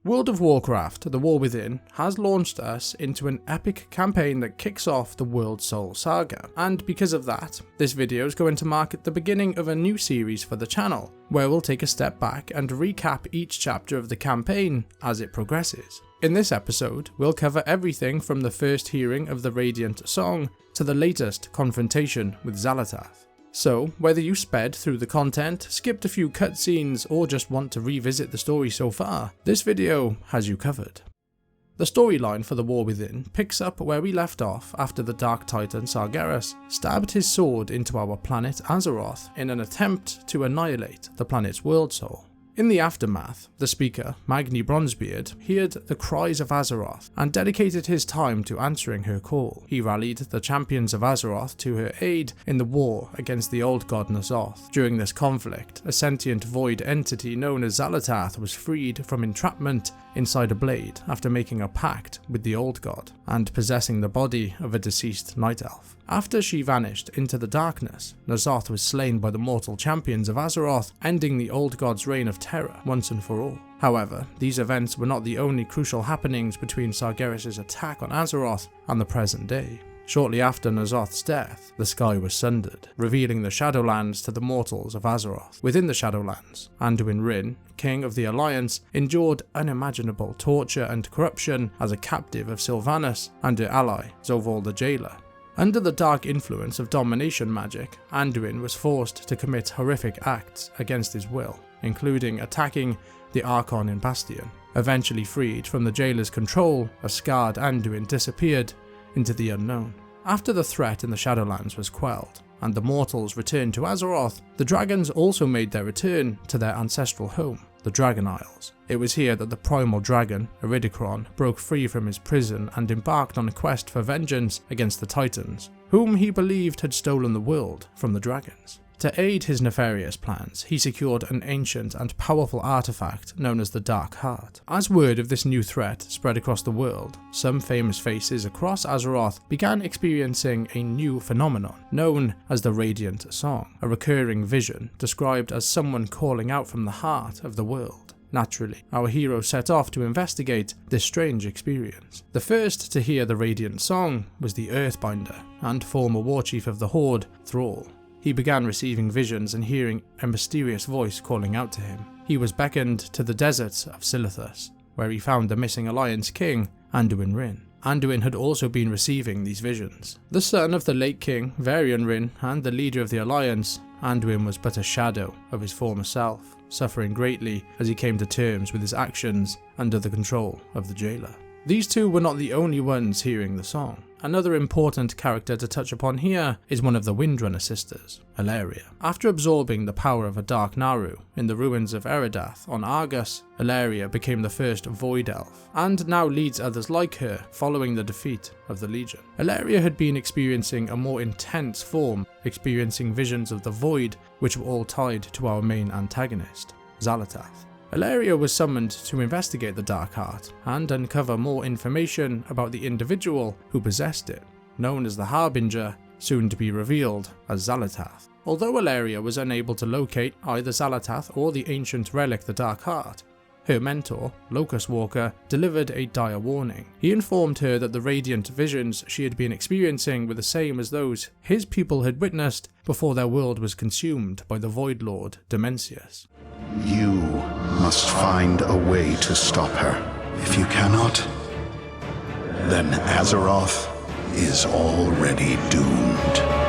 World of Warcraft: The War Within has launched us into an epic campaign that kicks off the World Soul Saga, and because of that, this video is going to mark the beginning of a new series for the channel, where we'll take a step back and recap each chapter of the campaign as it progresses. In this episode, we'll cover everything from the first hearing of the Radiant Song to the latest confrontation with Xal'atath. So, whether you sped through the content, skipped a few cutscenes, or just want to revisit the story so far, this video has you covered. The storyline for The War Within picks up where we left off after the Dark Titan Sargeras stabbed his sword into our planet Azeroth in an attempt to annihilate the planet's world soul. In the aftermath, the speaker, Magni Bronzebeard, heard the cries of Azeroth and dedicated his time to answering her call. He rallied the champions of Azeroth to her aid in the war against the old god N'Zoth. During this conflict, a sentient void entity known as Xal'atath was freed from entrapment inside a blade after making a pact with the old god and possessing the body of a deceased night elf. After she vanished into the darkness, N'Zoth was slain by the mortal champions of Azeroth, ending the old god's reign of terror once and for all. However, these events were not the only crucial happenings between Sargeras' attack on Azeroth and the present day. Shortly after N'Zoth's death, the sky was sundered, revealing the Shadowlands to the mortals of Azeroth. Within the Shadowlands, Anduin Wrynn, king of the Alliance, endured unimaginable torture and corruption as a captive of Sylvanas and her ally, Zovul the Jailer. Under the dark influence of domination magic, Anduin was forced to commit horrific acts against his will, including attacking the Archon in Bastion. Eventually freed from the Jailer's control, a scarred Anduin disappeared into the unknown. After the threat in the Shadowlands was quelled, and the mortals returned to Azeroth, the dragons also made their return to their ancestral home, the Dragon Isles. It was here that the primal dragon, Iridikron, broke free from his prison and embarked on a quest for vengeance against the Titans, whom he believed had stolen the world from the dragons. To aid his nefarious plans, he secured an ancient and powerful artifact known as the Dark Heart. As word of this new threat spread across the world, some famous faces across Azeroth began experiencing a new phenomenon known as the Radiant Song, a recurring vision described as someone calling out from the heart of the world. Naturally, our hero set off to investigate this strange experience. The first to hear the Radiant Song was the Earthbinder and former warchief of the Horde, Thrall. He began receiving visions and hearing a mysterious voice calling out to him. He was beckoned to the deserts of Silithus, where he found the missing Alliance king, Anduin Wrynn. Anduin had also been receiving these visions. The son of the late king, Varian Wrynn, and the leader of the Alliance, Anduin was but a shadow of his former self, suffering greatly as he came to terms with his actions under the control of the Jailer. These two were not the only ones hearing the song. Another important character to touch upon here is one of the Windrunner sisters, Alleria. After absorbing the power of a Dark Naru in the ruins of Eridath on Argus, Alleria became the first Void Elf, and now leads others like her following the defeat of the Legion. Alleria had been experiencing a more intense form, experiencing visions of the Void, which were all tied to our main antagonist, Xal'atath. Alleria was summoned to investigate the Dark Heart and uncover more information about the individual who possessed it, known as the Harbinger, soon to be revealed as Xal'atath. Although Alleria was unable to locate either Xal'atath or the ancient relic the Dark Heart, her mentor, Locust Walker, delivered a dire warning. He informed her that the radiant visions she had been experiencing were the same as those his people had witnessed before their world was consumed by the Void Lord Dimensius. You must find a way to stop her. If you cannot, then Azeroth is already doomed.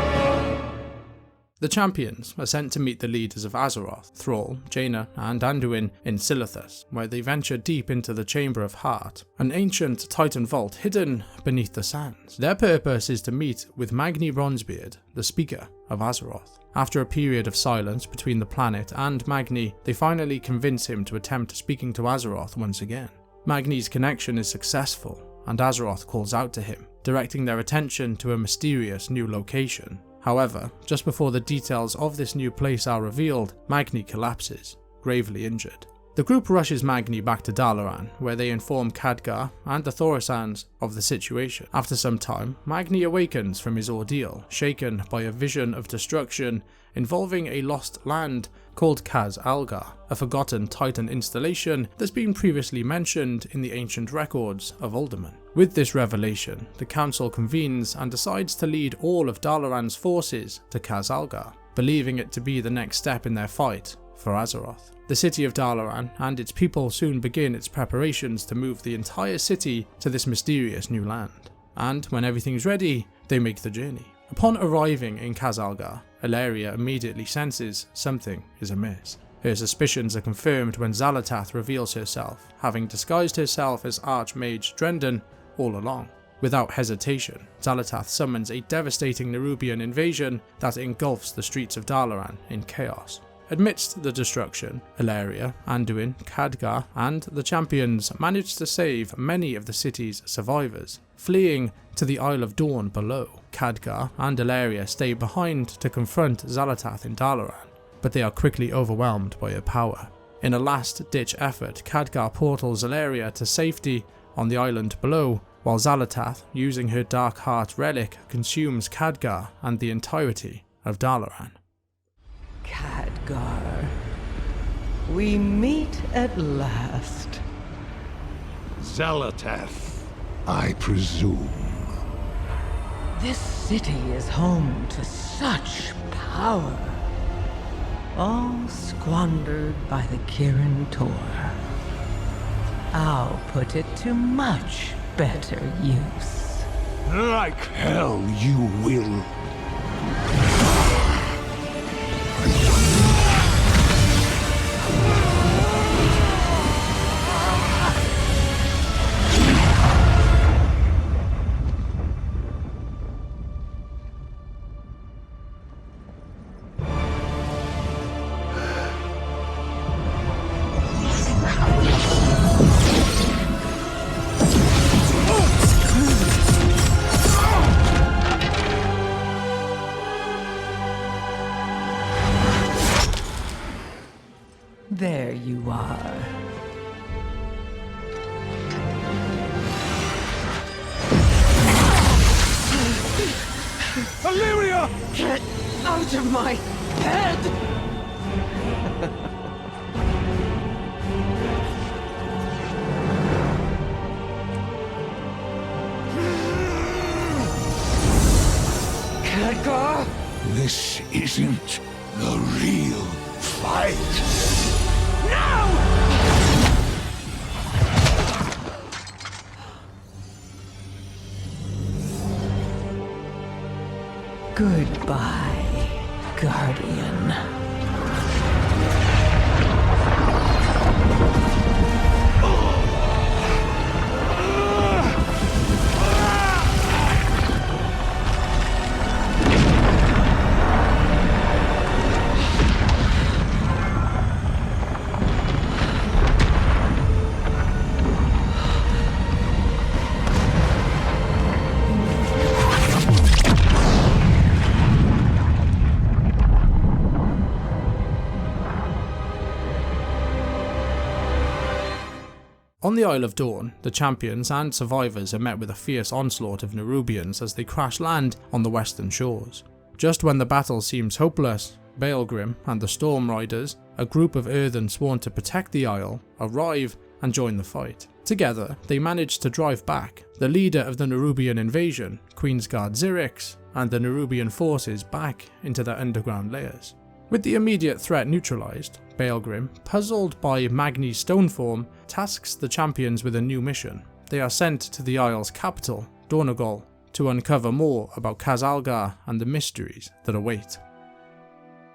The champions are sent to meet the leaders of Azeroth, Thrall, Jaina, and Anduin in Silithus, where they venture deep into the Chamber of Heart, an ancient Titan vault hidden beneath the sands. Their purpose is to meet with Magni Bronzebeard, the speaker of Azeroth. After a period of silence between the planet and Magni, they finally convince him to attempt speaking to Azeroth once again. Magni's connection is successful, and Azeroth calls out to him, directing their attention to a mysterious new location. However, just before the details of this new place are revealed, Magni collapses, gravely injured. The group rushes Magni back to Dalaran, where they inform Khadgar and the Thorasans of the situation. After some time, Magni awakens from his ordeal, shaken by a vision of destruction involving a lost land called Khaz Algar, a forgotten Titan installation that's been previously mentioned in the ancient records of Uldaman. With this revelation, the council convenes and decides to lead all of Dalaran's forces to Khaz Algar, believing it to be the next step in their fight for Azeroth. The city of Dalaran and its people soon begin its preparations to move the entire city to this mysterious new land. And when everything's ready, they make the journey. Upon arriving in Khaz Algar, Ilaria immediately senses something is amiss. Her suspicions are confirmed when Xal'atath reveals herself, having disguised herself as Archmage Drendon all along. Without hesitation, Xal'atath summons a devastating Nerubian invasion that engulfs the streets of Dalaran in chaos. Amidst the destruction, Ilaria, Anduin, Khadgar, and the champions manage to save many of the city's survivors, fleeing to the Isle of Dorn below. Khadgar and Ilaria stay behind to confront Xal'atath in Dalaran, but they are quickly overwhelmed by her power. In a last-ditch effort, Khadgar portals Ilaria to safety on the island below, while Xal'atath, using her Dark Heart relic, consumes Khadgar and the entirety of Dalaran. Khadgar, we meet at last. Xal'atath, I presume. This city is home to such power, all squandered by the Kirin Tor. I'll put it to much better use. Like hell you will. There you are. Illyria! Get out of my head! Khadgar! This isn't the real fight. Goodbye, Guardian. On the Isle of Dorn, the champions and survivors are met with a fierce onslaught of Nerubians as they crash land on the western shores. Just when the battle seems hopeless, Baelgrim and the Storm Riders, a group of Earthen sworn to protect the Isle, arrive and join the fight. Together, they manage to drive back the leader of the Nerubian invasion, Queensguard Xyrix, and the Nerubian forces back into their underground layers. With the immediate threat neutralized, Baelgrim, puzzled by Magni's stoneform, tasks the champions with a new mission. They are sent to the Isle's capital, Dornogal, to uncover more about Khaz Algar and the mysteries that await.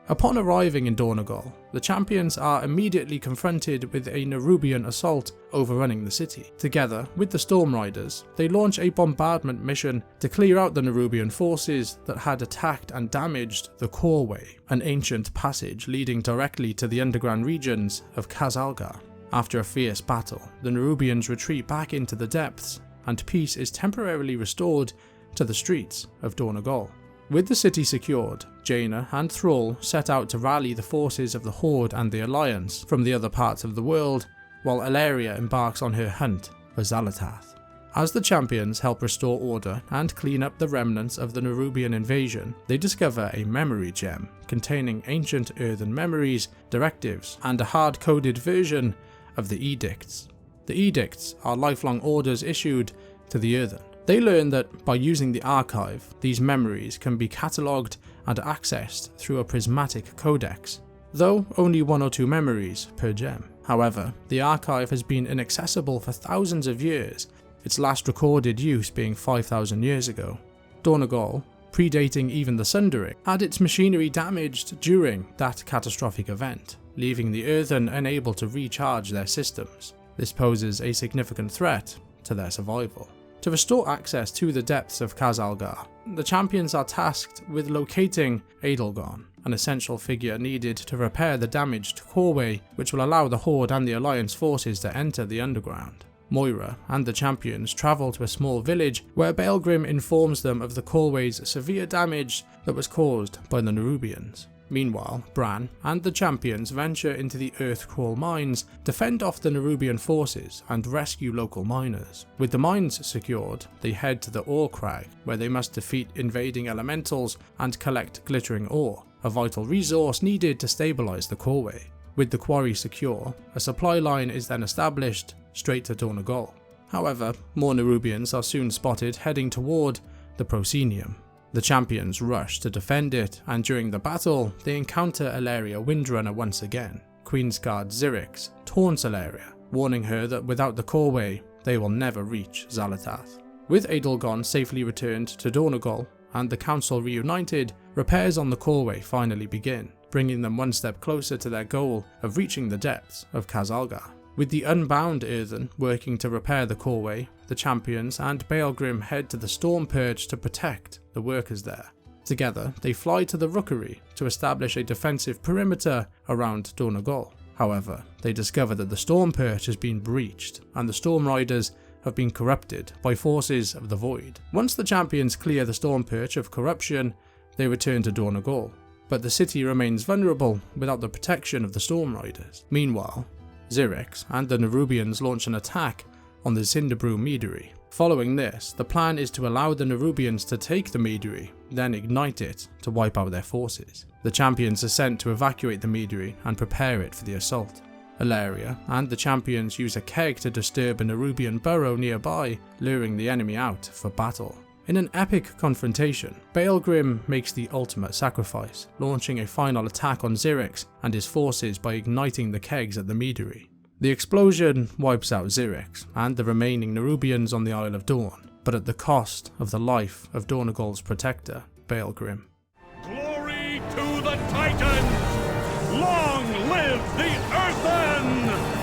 Upon arriving in Dornogal, the champions are immediately confronted with a Nerubian assault overrunning the city. Together with the Storm Riders, they launch a bombardment mission to clear out the Nerubian forces that had attacked and damaged the Coreway, an ancient passage leading directly to the underground regions of Khaz Algar. After a fierce battle, the Nerubians retreat back into the depths, and peace is temporarily restored to the streets of Dornogal. With the city secured, Jaina and Thrall set out to rally the forces of the Horde and the Alliance from the other parts of the world, while Ilaria embarks on her hunt for Xal'atath. As the champions help restore order and clean up the remnants of the Nerubian invasion, they discover a memory gem containing ancient earthen memories, directives, and a hard-coded version of the edicts. The edicts are lifelong orders issued to the earthen. They learn that by using the archive, these memories can be catalogued and accessed through a prismatic codex, though only 1 or 2 memories per gem. However, the archive has been inaccessible for thousands of years, its last recorded use being 5,000 years ago. Dornogal, predating even the Sundering, had its machinery damaged during that catastrophic event, leaving the earthen unable to recharge their systems. This poses a significant threat to their survival. To restore access to the depths of Khaz Algar, the champions are tasked with locating Edelgon, an essential figure needed to repair the damaged coreway which will allow the Horde and the Alliance forces to enter the underground. Moira and the champions travel to a small village where Baelgrim informs them of the coreway's severe damage that was caused by the Nerubians. Meanwhile, Bran and the champions venture into the Earthcrawl mines to fend off the Nerubian forces and rescue local miners. With the mines secured, they head to the Ore Crag, where they must defeat invading elementals and collect glittering ore, a vital resource needed to stabilize the coreway. With the quarry secure, a supply line is then established straight to Dornogal. However, more Nerubians are soon spotted heading toward the Proscenium. The champions rush to defend it, and during the battle, they encounter Ilaria Windrunner once again. Queensguard Zyrix taunts Ilaria, warning her that without the coreway, they will never reach Xal'atath. With Edelgon safely returned to Dornogal and the council reunited, repairs on the coreway finally begin, bringing them one step closer to their goal of reaching the depths of Khaz Algar. With the Unbound Earthen working to repair the coreway, the champions and Baelgrim head to the Storm Perch to protect the workers there. Together, they fly to the Rookery to establish a defensive perimeter around Dornogal. However, they discover that the Storm Perch has been breached and the Storm Riders have been corrupted by forces of the Void. Once the champions clear the Storm Perch of corruption, they return to Dornogal, but the city remains vulnerable without the protection of the Storm Riders. Meanwhile, Zyrix and the Nerubians launch an attack on the Cinderbrew Meadery. Following this, the plan is to allow the Nerubians to take the Meadery, then ignite it to wipe out their forces. The champions are sent to evacuate the Meadery and prepare it for the assault. Ilaria and the champions use a keg to disturb a Nerubian burrow nearby, luring the enemy out for battle. In an epic confrontation, Baelgrim makes the ultimate sacrifice, launching a final attack on Zyrix and his forces by igniting the kegs at the Meadery. The explosion wipes out Zyrix and the remaining Nerubians on the Isle of Dorn, but at the cost of the life of Dornogal's protector, Baelgrim. Glory to the Titans! Long live the Earthen!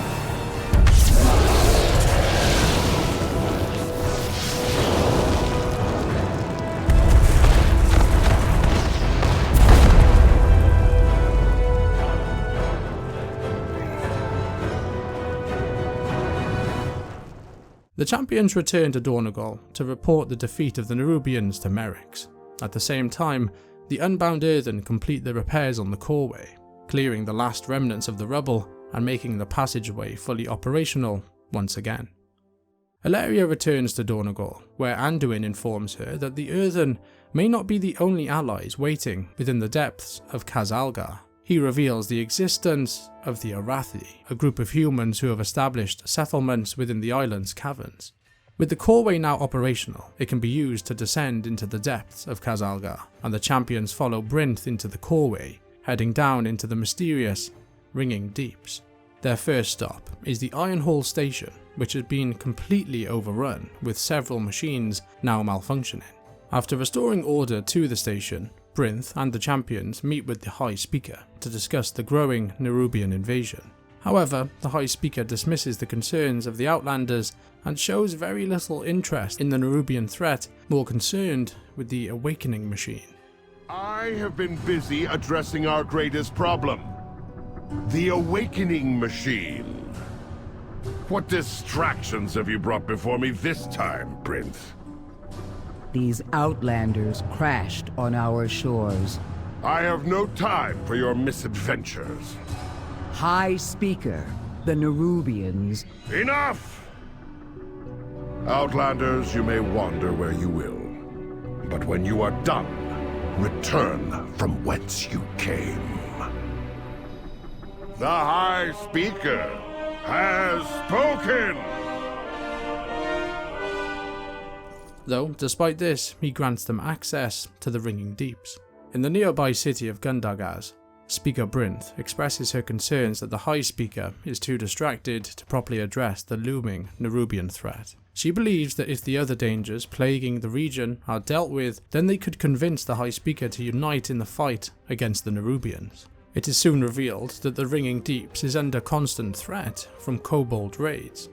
The champions return to Dornogal to report the defeat of the Nerubians to Merryx. At the same time, the Unbound Earthen complete the repairs on the coreway, clearing the last remnants of the rubble and making the passageway fully operational once again. Ilaria returns to Dornogal, where Anduin informs her that the Earthen may not be the only allies waiting within the depths of Khaz Algar. He reveals the existence of the Arathi, a group of humans who have established settlements within the island's caverns. With the coreway now operational, it can be used to descend into the depths of Khaz Algar, and the champions follow Brinth into the coreway, heading down into the mysterious, ringing deeps. Their first stop is the Iron Hall station, which has been completely overrun, with several machines now malfunctioning. After restoring order to the station, Brinth and the champions meet with the High Speaker to discuss the growing Nerubian invasion. However, the High Speaker dismisses the concerns of the Outlanders and shows very little interest in the Nerubian threat, more concerned with the Awakening Machine. I have been busy addressing our greatest problem, the Awakening Machine. What distractions have you brought before me this time, Prince? These Outlanders crashed on our shores. I have no time for your misadventures. High Speaker, the Nerubians. Enough! Outlanders, you may wander where you will, but when you are done, return from whence you came. The High Speaker has spoken! Though, despite this, he grants them access to the Ringing Deeps. In the nearby city of Gundagaz, Speaker Brinth expresses her concerns that the High Speaker is too distracted to properly address the looming Nerubian threat. She believes that if the other dangers plaguing the region are dealt with, then they could convince the High Speaker to unite in the fight against the Nerubians. It is soon revealed that the Ringing Deeps is under constant threat from kobold raids.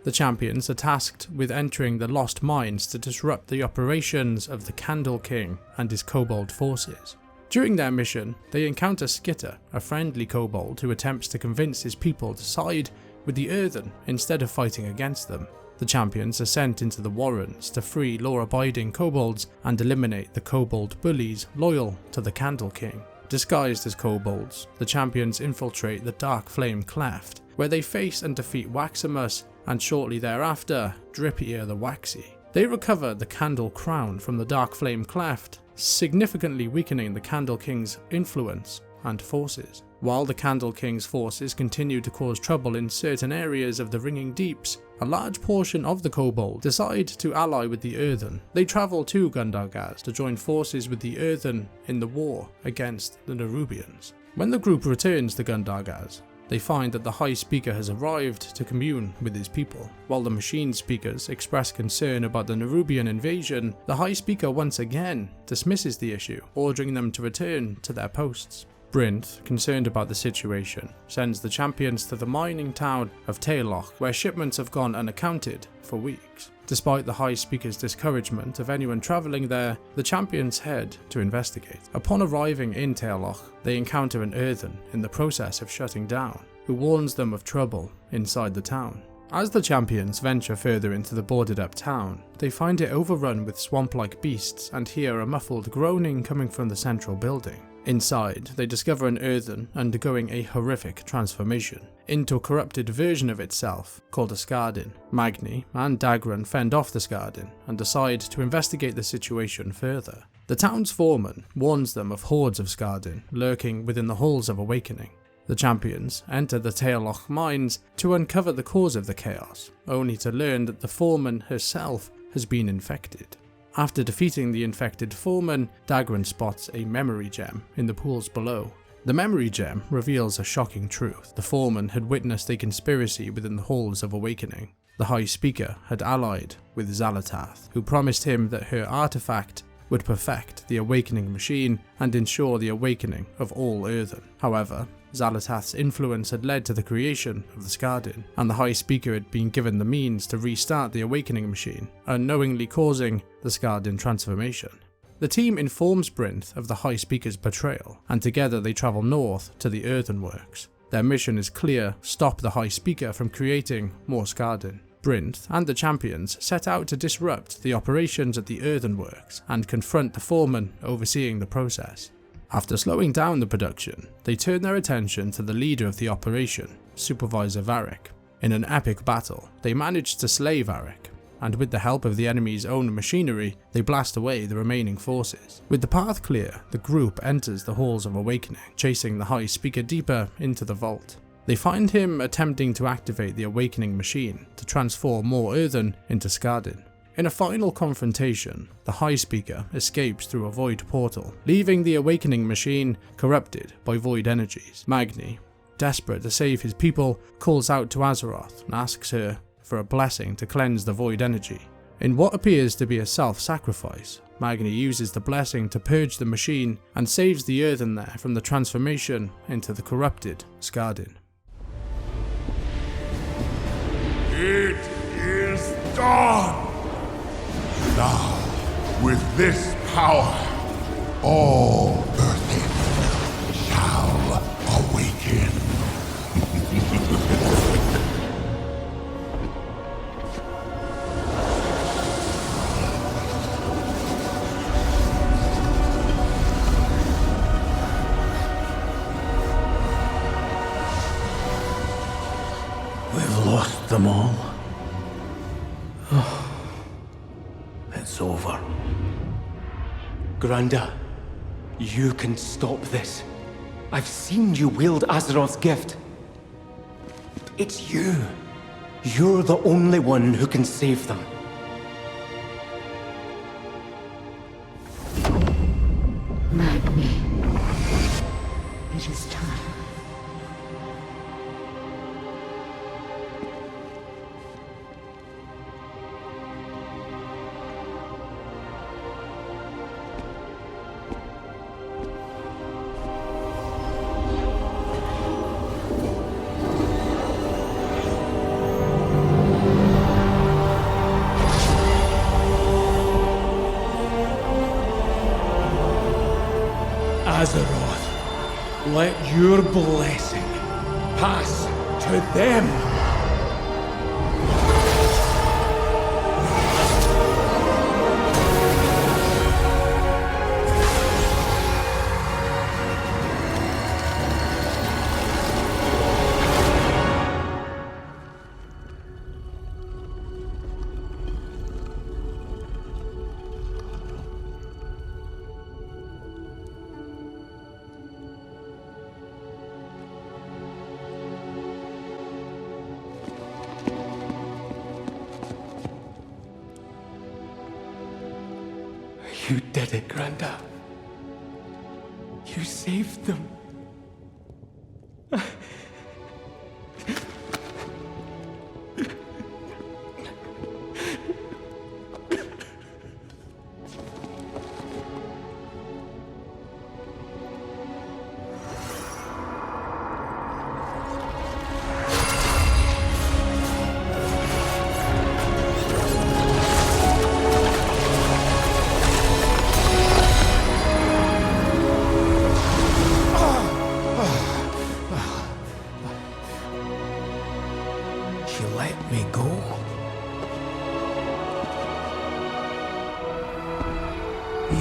The champions are tasked with entering the Lost Mines to disrupt the operations of the Candle King and his kobold forces. During their mission, they encounter Skitter, a friendly kobold who attempts to convince his people to side with the Earthen instead of fighting against them. The champions are sent into the Warrens to free law-abiding kobolds and eliminate the kobold bullies loyal to the Candle King. Disguised as kobolds, the champions infiltrate the Dark Flame Cleft, where they face and defeat Waximus and shortly thereafter, Drip-Ear the Waxy. They recover the Candle Crown from the Dark Flame Cleft, significantly weakening the Candle King's influence and forces. While the Candle King's forces continue to cause trouble in certain areas of the Ringing Deeps, a large portion of the kobold decide to ally with the Earthen. They travel to Gundagaz to join forces with the Earthen in the war against the Nerubians. When the group returns to Gundagaz, they find that the High Speaker has arrived to commune with his people. While the Machine Speakers express concern about the Nerubian invasion, the High Speaker once again dismisses the issue, ordering them to return to their posts. Brinth, concerned about the situation, sends the champions to the mining town of Taeloch, where shipments have gone unaccounted for weeks. Despite the High Speaker's discouragement of anyone travelling there, the champions head to investigate. Upon arriving in Taeloch, they encounter an Earthen in the process of shutting down, who warns them of trouble inside the town. As the champions venture further into the boarded up town, they find it overrun with swamp-like beasts and hear a muffled groaning coming from the central building. Inside, they discover an Earthen undergoing a horrific transformation into a corrupted version of itself called a Skardin. Magni and Dagran fend off the Skardin and decide to investigate the situation further. The town's foreman warns them of hordes of Skardin lurking within the halls of Awakening. The champions enter the Taeloch mines to uncover the cause of the chaos, only to learn that the foreman herself has been infected. After defeating the infected foreman, Dagran spots a memory gem in the pools below. The memory gem reveals a shocking truth. The foreman had witnessed a conspiracy within the halls of Awakening. The High Speaker had allied with Xal'atath, who promised him that her artifact would perfect the Awakening machine and ensure the awakening of all Earthen. However, Xal'atath's influence had led to the creation of the Skardin, and the High Speaker had been given the means to restart the Awakening machine, unknowingly causing the Skardin transformation. The team informs Brinth of the High Speaker's betrayal, and together they travel north to the Earthenworks. Their mission is clear: stop the High Speaker from creating more Skardin. Brinth and the champions set out to disrupt the operations at the Earthenworks and confront the foreman overseeing the process. After slowing down the production, they turn their attention to the leader of the operation, Supervisor Varric. In an epic battle, they manage to slay Varric, and with the help of the enemy's own machinery, they blast away the remaining forces. With the path clear, the group enters the Halls of Awakening, chasing the High Speaker deeper into the vault. They find him attempting to activate the Awakening machine to transform more Earthen into Skardin. In a final confrontation, the High Speaker escapes through a void portal, leaving the Awakening machine corrupted by void energies. Magni, desperate to save his people, calls out to Azeroth and asks her for a blessing to cleanse the void energy. In what appears to be a self-sacrifice, Magni uses the blessing to purge the machine and saves the Earthen there from the transformation into the corrupted Skardin. It is done! Now, with this power, all Earthen shall awaken. We've lost them all. Oh. it's over. Granda, you can stop this. I've seen you wield Azeroth's gift. It's you. You're the only one who can save them. Magni. It is time. Azeroth, let your blessing pass to them. You did it, Granda. You saved them.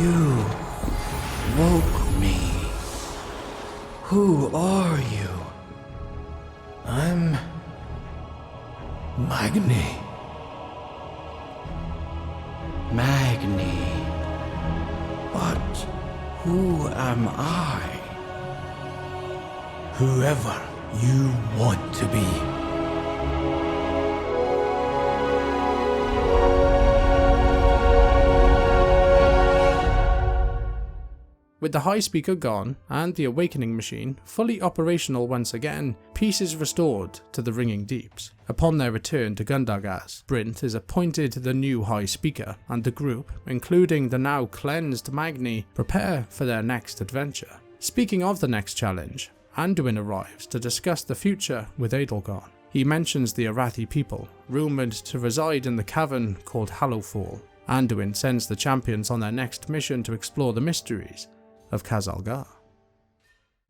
You woke me. Who are you? I'm Magni. Magni. But who am I? Whoever you want to be. With the High Speaker gone and the Awakening Machine fully operational once again, peace is restored to the Ringing Deeps. Upon their return to Gundagaz, Brynth is appointed the new High Speaker, and the group, including the now cleansed Magni, prepare for their next adventure. Speaking of the next challenge, Anduin arrives to discuss the future with Edelgard. He mentions the Arathi people, rumoured to reside in the cavern called Hallowfall. Anduin sends the champions on their next mission to explore the mysteries of Khaz Algar.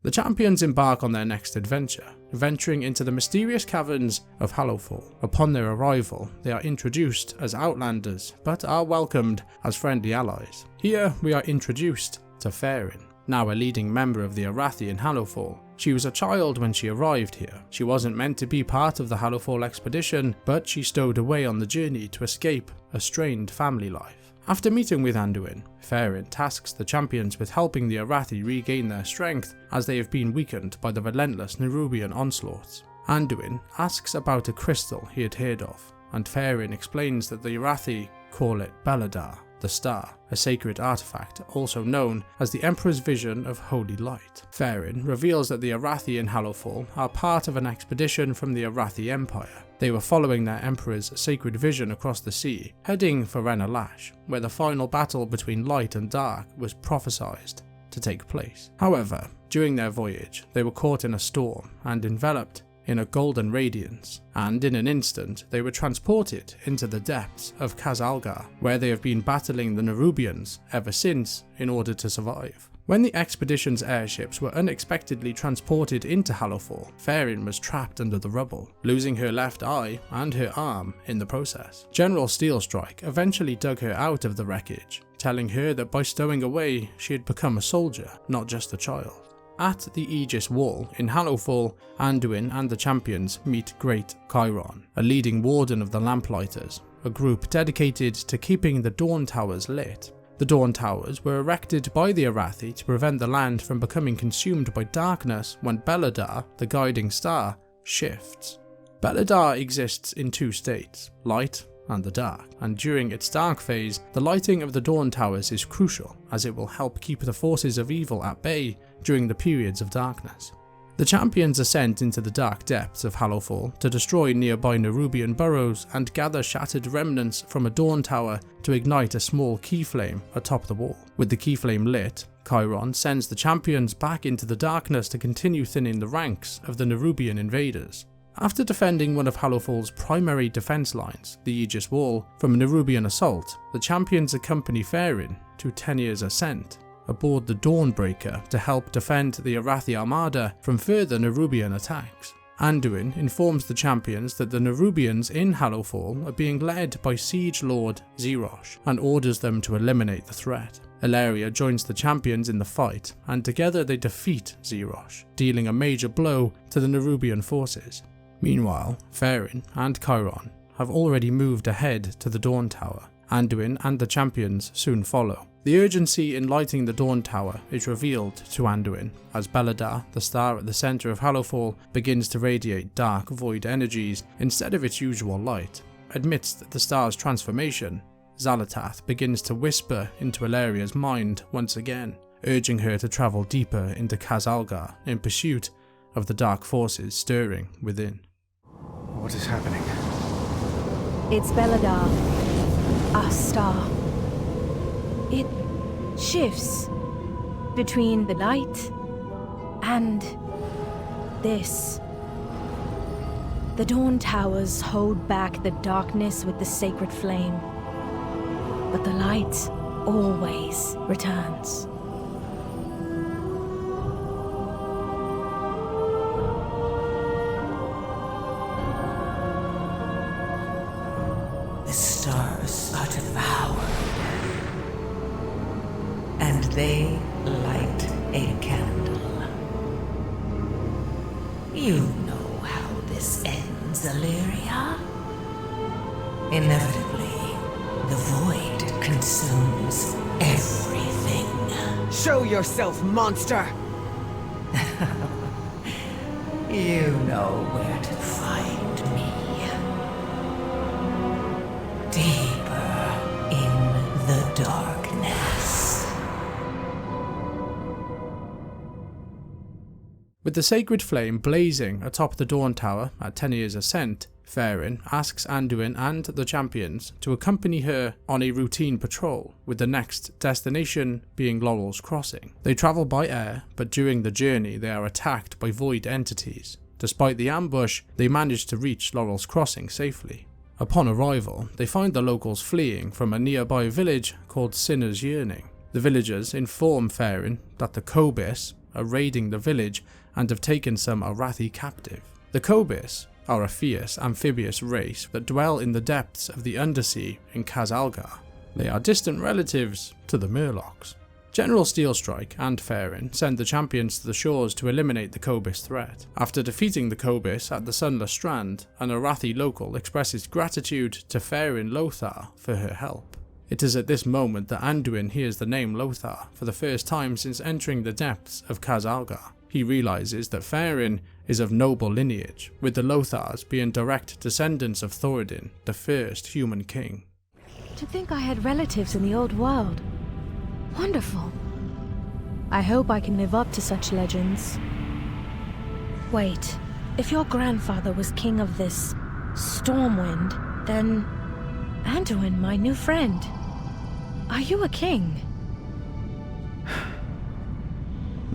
The champions embark on their next adventure, venturing into the mysterious caverns of Hallowfall. Upon their arrival, they are introduced as outlanders, but are welcomed as friendly allies. Here we are introduced to Faeryn, now a leading member of the Arathi in Hallowfall. She was a child when she arrived here. She wasn't meant to be part of the Hallowfall expedition, but she stowed away on the journey to escape a strained family life. After meeting with Anduin, Faeryn tasks the champions with helping the Arathi regain their strength as they have been weakened by the relentless Nerubian onslaughts. Anduin asks about a crystal he had heard of, and Faeryn explains that the Arathi call it Baladar, the Star, a sacred artifact also known as the Emperor's Vision of Holy Light. Faeryn reveals that the Arathi in Hallowfall are part of an expedition from the Arathi Empire. They were following their Emperor's sacred vision across the sea, heading for Renalash, where the final battle between light and dark was prophesied to take place. However, during their voyage, they were caught in a storm and enveloped in a golden radiance, and in an instant they were transported into the depths of Khaz Algar, where they have been battling the Nerubians ever since in order to survive. When the expedition's airships were unexpectedly transported into Hallowfall, Faeryn was trapped under the rubble, losing her left eye and her arm in the process. General Steelstrike eventually dug her out of the wreckage, telling her that by stowing away she had become a soldier, not just a child. At the Aegis Wall in Hallowfall, Anduin and the champions meet Great Chiron, a leading warden of the Lamplighters, a group dedicated to keeping the Dawn Towers lit. The Dawn Towers were erected by the Arathi to prevent the land from becoming consumed by darkness when Beledar, the guiding star, shifts. Beledar exists in two states, light and the dark, and during its dark phase, the lighting of the Dawn Towers is crucial as it will help keep the forces of evil at bay during the periods of darkness. The champions are sent into the dark depths of Hallowfall to destroy nearby Nerubian burrows and gather shattered remnants from a Dawn Tower to ignite a small key flame atop the wall. With the key flame lit, Chiron sends the champions back into the darkness to continue thinning the ranks of the Nerubian invaders. After defending one of Hallowfall's primary defense lines, the Aegis Wall, from a Nerubian assault, the champions accompany Faeryn to Tenier's Ascent aboard the Dawnbreaker to help defend the Arathi Armada from further Nerubian attacks. Anduin informs the champions that the Nerubians in Hallowfall are being led by Siege Lord Zerosh and orders them to eliminate the threat. Ilaria joins the champions in the fight, and together they defeat Zerosh, dealing a major blow to the Nerubian forces. Meanwhile, Faeryn and Chiron have already moved ahead to the Dawn Tower. Anduin and the champions soon follow. The urgency in lighting the Dawn Tower is revealed to Anduin as Beledar, the star at the centre of Hallowfall, begins to radiate dark void energies instead of its usual light. Amidst the star's transformation, Xal'atath begins to whisper into Ilaria's mind once again, urging her to travel deeper into Khaz Algar in pursuit of the dark forces stirring within. What is happening? It's Beledar, our star. It shifts between the light and this. The Dawn Towers hold back the darkness with the sacred flame, but the light always returns. The stars are devoured, and they light a candle. You know how this ends, Illyria. Inevitably, the void consumes everything. Show yourself, monster! You know where to find me. Deeper in the darkness. With the sacred flame blazing atop the Dawn Tower at Tenier's Ascent, Faeryn asks Anduin and the champions to accompany her on a routine patrol, with the next destination being Laurel's Crossing. They travel by air, but during the journey they are attacked by void entities. Despite the ambush, they manage to reach Laurel's Crossing safely. Upon arrival, they find the locals fleeing from a nearby village called Sinner's Yearning. The villagers inform Faeryn that the Kobis are raiding the village and have taken some Arathi captive. The Kobis are a fierce amphibious race that dwell in the depths of the undersea in Khaz Algar. They are distant relatives to the Murlocs. General Steelstrike and Faeryn send the champions to the shores to eliminate the Kobis threat. After defeating the Kobis at the Sunless Strand, an Arathi local expresses gratitude to Faeryn Lothar for her help. It is at this moment that Anduin hears the name Lothar for the first time since entering the depths of Khaz Algar. He realizes that Faeryn is of noble lineage, with the Lothars being direct descendants of Thoradin, the first human king. To think I had relatives in the old world. Wonderful. I hope I can live up to such legends. Wait, if your grandfather was king of this Stormwind, then Anduin, my new friend, are you a king?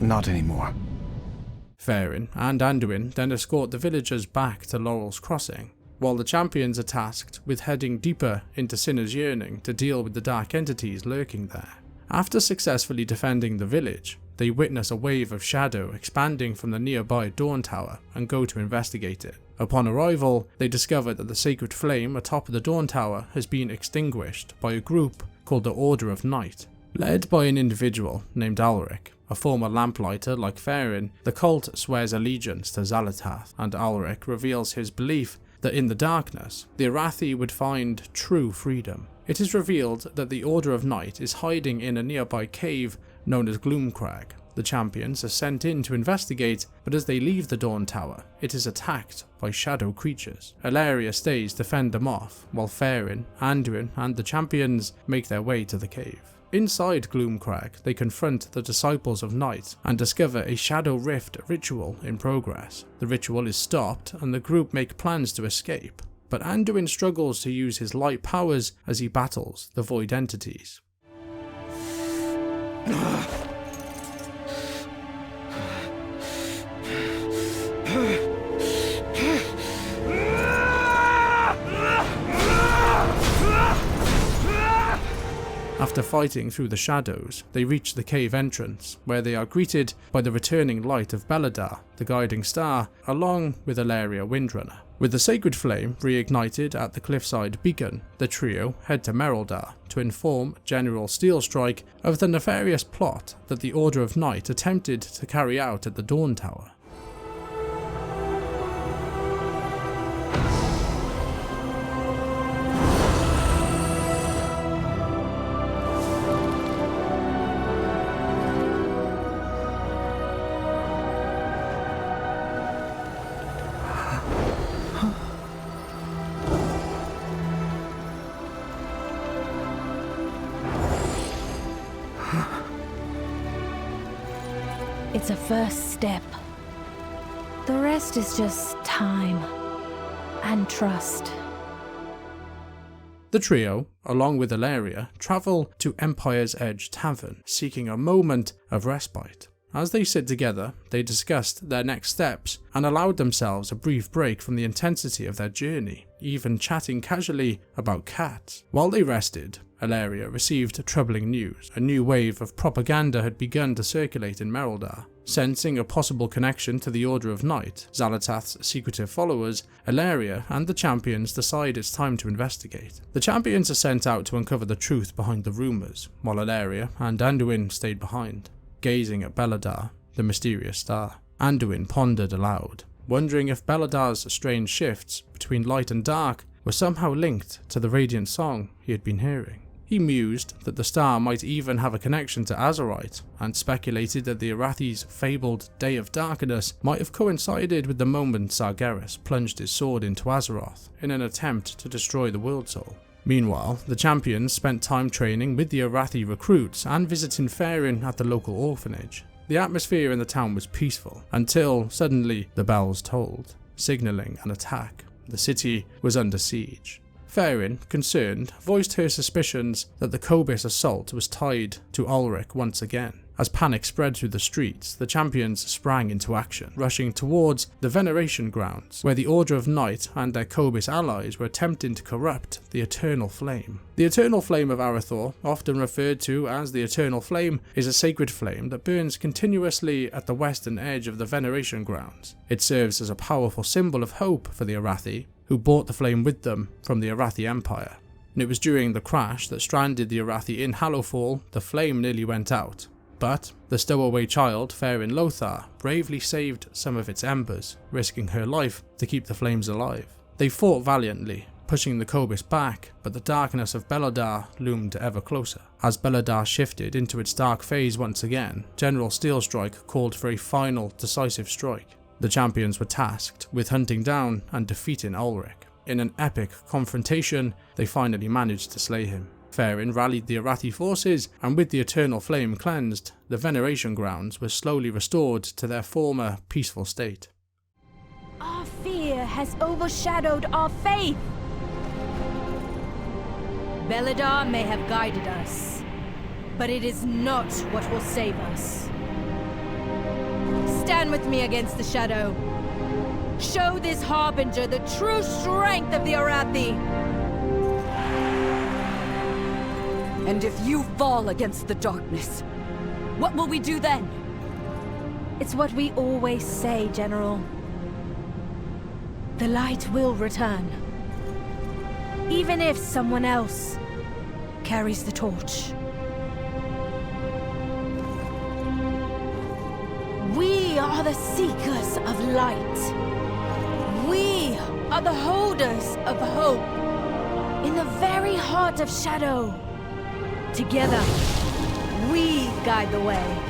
Not anymore. Faeryn and Anduin then escort the villagers back to Laurel's Crossing, while the champions are tasked with heading deeper into Sinner's Yearning to deal with the dark entities lurking there. After successfully defending the village, they witness a wave of shadow expanding from the nearby Dawn Tower and go to investigate it. Upon arrival, they discover that the sacred flame atop the Dawn Tower has been extinguished by a group called the Order of Night, Led by an individual named Alric, a former lamplighter like Faeryn, the cult swears allegiance to Xal'atath, and Alric reveals his belief that in the darkness, the Arathi would find true freedom. It is revealed that the Order of Night is hiding in a nearby cave known as Gloomcrag. The champions are sent in to investigate, but as they leave the Dawn Tower, it is attacked by shadow creatures. Ilaria stays to fend them off, while Faeryn, Anduin, and the champions make their way to the cave. Inside Gloomcrag, they confront the Disciples of Night and discover a Shadow Rift ritual in progress. The ritual is stopped and the group make plans to escape, but Anduin struggles to use his light powers as he battles the Void entities. After fighting through the shadows, they reach the cave entrance, where they are greeted by the returning light of Beledar, the guiding star, along with Ilaria Windrunner. With the sacred flame reignited at the cliffside beacon, the trio head to Mereldar to inform General Steelstrike of the nefarious plot that the Order of Night attempted to carry out at the Dawn Tower. It's a first step. The rest is just time and trust. The trio, along with Ilaria, travel to Empire's Edge Tavern, seeking a moment of respite. As they sit together, they discussed their next steps and allowed themselves a brief break from the intensity of their journey, even chatting casually about cats. While they rested, Ilaria received troubling news. A new wave of propaganda had begun to circulate in Mereldar. Sensing a possible connection to the Order of Night, Xal'atath's secretive followers, Ilaria and the champions decide it's time to investigate. The champions are sent out to uncover the truth behind the rumours, while Ilaria and Anduin stayed behind, gazing at Beledar, the mysterious star. Anduin pondered aloud, wondering if Beledar's strange shifts between light and dark were somehow linked to the radiant song he had been hearing. He mused that the star might even have a connection to Azeroth, and speculated that the Arathi's fabled Day of Darkness might have coincided with the moment Sargeras plunged his sword into Azeroth in an attempt to destroy the World Soul. Meanwhile, the champions spent time training with the Arathi recruits and visiting Faeryn at the local orphanage. The atmosphere in the town was peaceful, until suddenly the bells tolled, signalling an attack. The city was under siege. Faeryn, concerned, voiced her suspicions that the Kobis assault was tied to Ulrich once again. As panic spread through the streets, the champions sprang into action, rushing towards the Veneration Grounds, where the Order of Night and their Kobis allies were attempting to corrupt the Eternal Flame. The Eternal Flame of Arathor, often referred to as the Eternal Flame, is a sacred flame that burns continuously at the western edge of the Veneration Grounds. It serves as a powerful symbol of hope for the Arathi, who brought the flame with them from the Arathi Empire. And it was during the crash that stranded the Arathi in Hallowfall, the flame nearly went out. But the stowaway child, Faeryn Lothar, bravely saved some of its embers, risking her life to keep the flames alive. They fought valiantly, pushing the Kobis back, but the darkness of Beledar loomed ever closer. As Beledar shifted into its dark phase once again, General Steelstrike called for a final, decisive strike. The champions were tasked with hunting down and defeating Ulrich. In an epic confrontation, they finally managed to slay him. Faeryn rallied the Arathi forces, and with the Eternal Flame cleansed, the Veneration Grounds were slowly restored to their former peaceful state. Our fear has overshadowed our faith. Beledar may have guided us, but it is not what will save us. Stand with me against the shadow. Show this harbinger the true strength of the Arathi. And if you fall against the darkness, what will we do then? It's what we always say, General. The light will return. Even if someone else carries the torch. We are the seekers of light. We are the holders of hope. In the very heart of shadow. Together, we guide the way.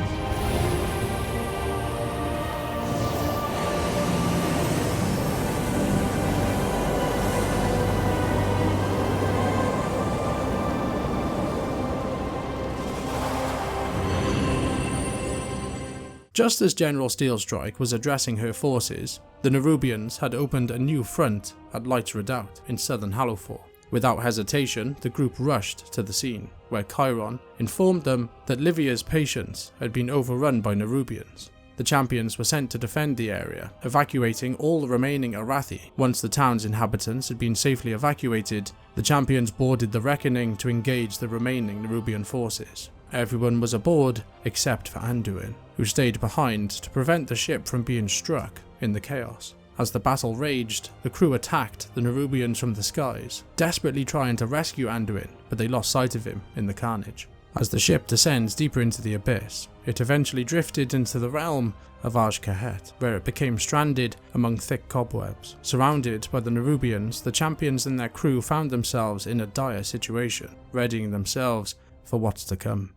Just as General Steelstrike was addressing her forces, the Nerubians had opened a new front at Light's Redoubt in southern Hallowfall. Without hesitation, the group rushed to the scene, where Chiron informed them that Livia's patience had been overrun by Nerubians. The champions were sent to defend the area, evacuating all the remaining Arathi. Once the town's inhabitants had been safely evacuated, the champions boarded the Reckoning to engage the remaining Nerubian forces. Everyone was aboard except for Anduin, who stayed behind to prevent the ship from being struck in the chaos. As the battle raged, the crew attacked the Nerubians from the skies, desperately trying to rescue Anduin, but they lost sight of him in the carnage. As the ship descends deeper into the abyss, it eventually drifted into the realm of Azj-Kahet, where it became stranded among thick cobwebs. Surrounded by the Nerubians, the champions and their crew found themselves in a dire situation, readying themselves for what's to come.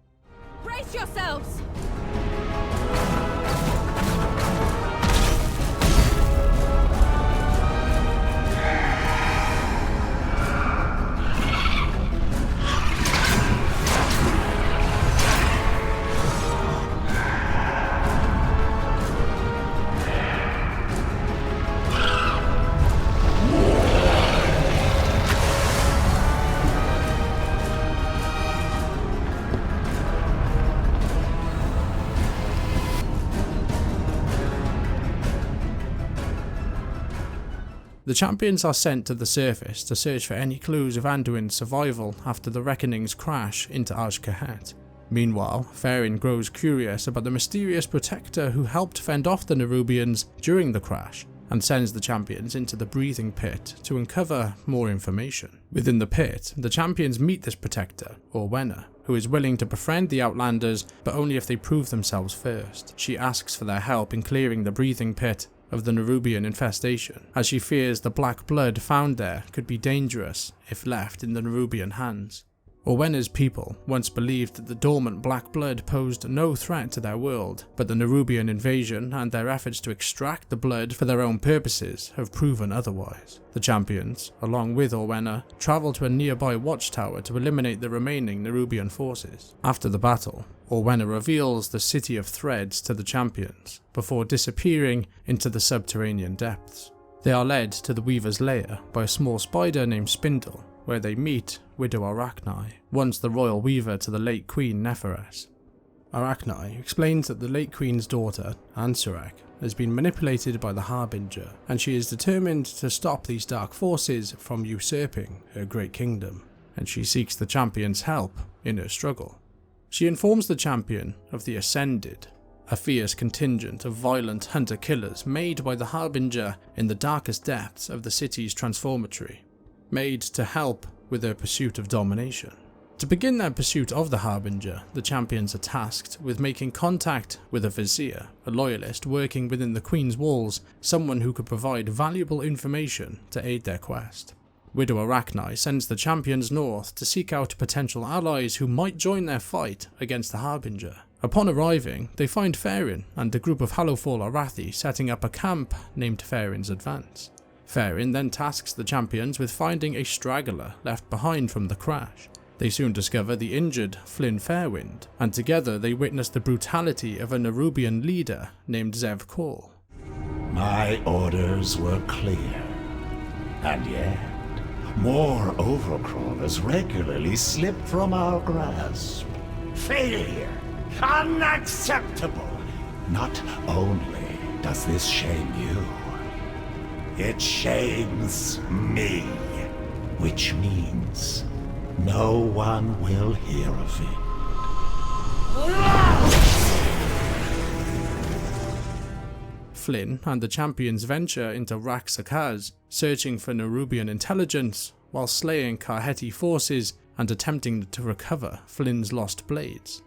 Brace yourselves! The champions are sent to the surface to search for any clues of Anduin's survival after the Reckoning's crash into Azj-Kahet. Meanwhile, Farin grows curious about the mysterious protector who helped fend off the Nerubians during the crash, and sends the champions into the breathing pit to uncover more information. Within the pit, the champions meet this protector, Orwenna, who is willing to befriend the Outlanders, but only if they prove themselves first. She asks for their help in clearing the breathing pit of the Nerubian infestation, as she fears the black blood found there could be dangerous if left in the Nerubian hands. Orwenna's people once believed that the dormant black blood posed no threat to their world, but the Nerubian invasion and their efforts to extract the blood for their own purposes have proven otherwise. The champions, along with Orwenna, travel to a nearby watchtower to eliminate the remaining Nerubian forces. After the battle, Orwenna reveals the City of Threads to the champions, before disappearing into the subterranean depths. They are led to the Weaver's lair by a small spider named Spindle, where they meet Widow Arachne, once the royal weaver to the late Queen Neferes. Arachne explains that the late Queen's daughter, Ansurek, has been manipulated by the Harbinger, and she is determined to stop these dark forces from usurping her great kingdom, and she seeks the champion's help in her struggle. She informs the champion of the Ascended, a fierce contingent of violent hunter-killers made by the Harbinger in the darkest depths of the city's transformatory, made to help with their pursuit of domination. To begin their pursuit of the Harbinger, the champions are tasked with making contact with a vizier, a loyalist working within the Queen's walls, someone who could provide valuable information to aid their quest. Widow Arachne sends the champions north to seek out potential allies who might join their fight against the Harbinger. Upon arriving, they find Farin and a group of Hallowfall Arathi setting up a camp named Farin's Advance. Farin then tasks the champions with finding a straggler left behind from the crash. They soon discover the injured Flynn Fairwind, and together they witness the brutality of a Nerubian leader named Zev Kor. My orders were clear, and yet more overcrawlers regularly slip from our grasp. Failure! Unacceptable! Not only does this shame you, it shames me, which means no one will hear of it. Flynn and the champions venture into Raxakaz, searching for Nerubian intelligence while slaying Kaheti forces and attempting to recover Flynn's lost blades.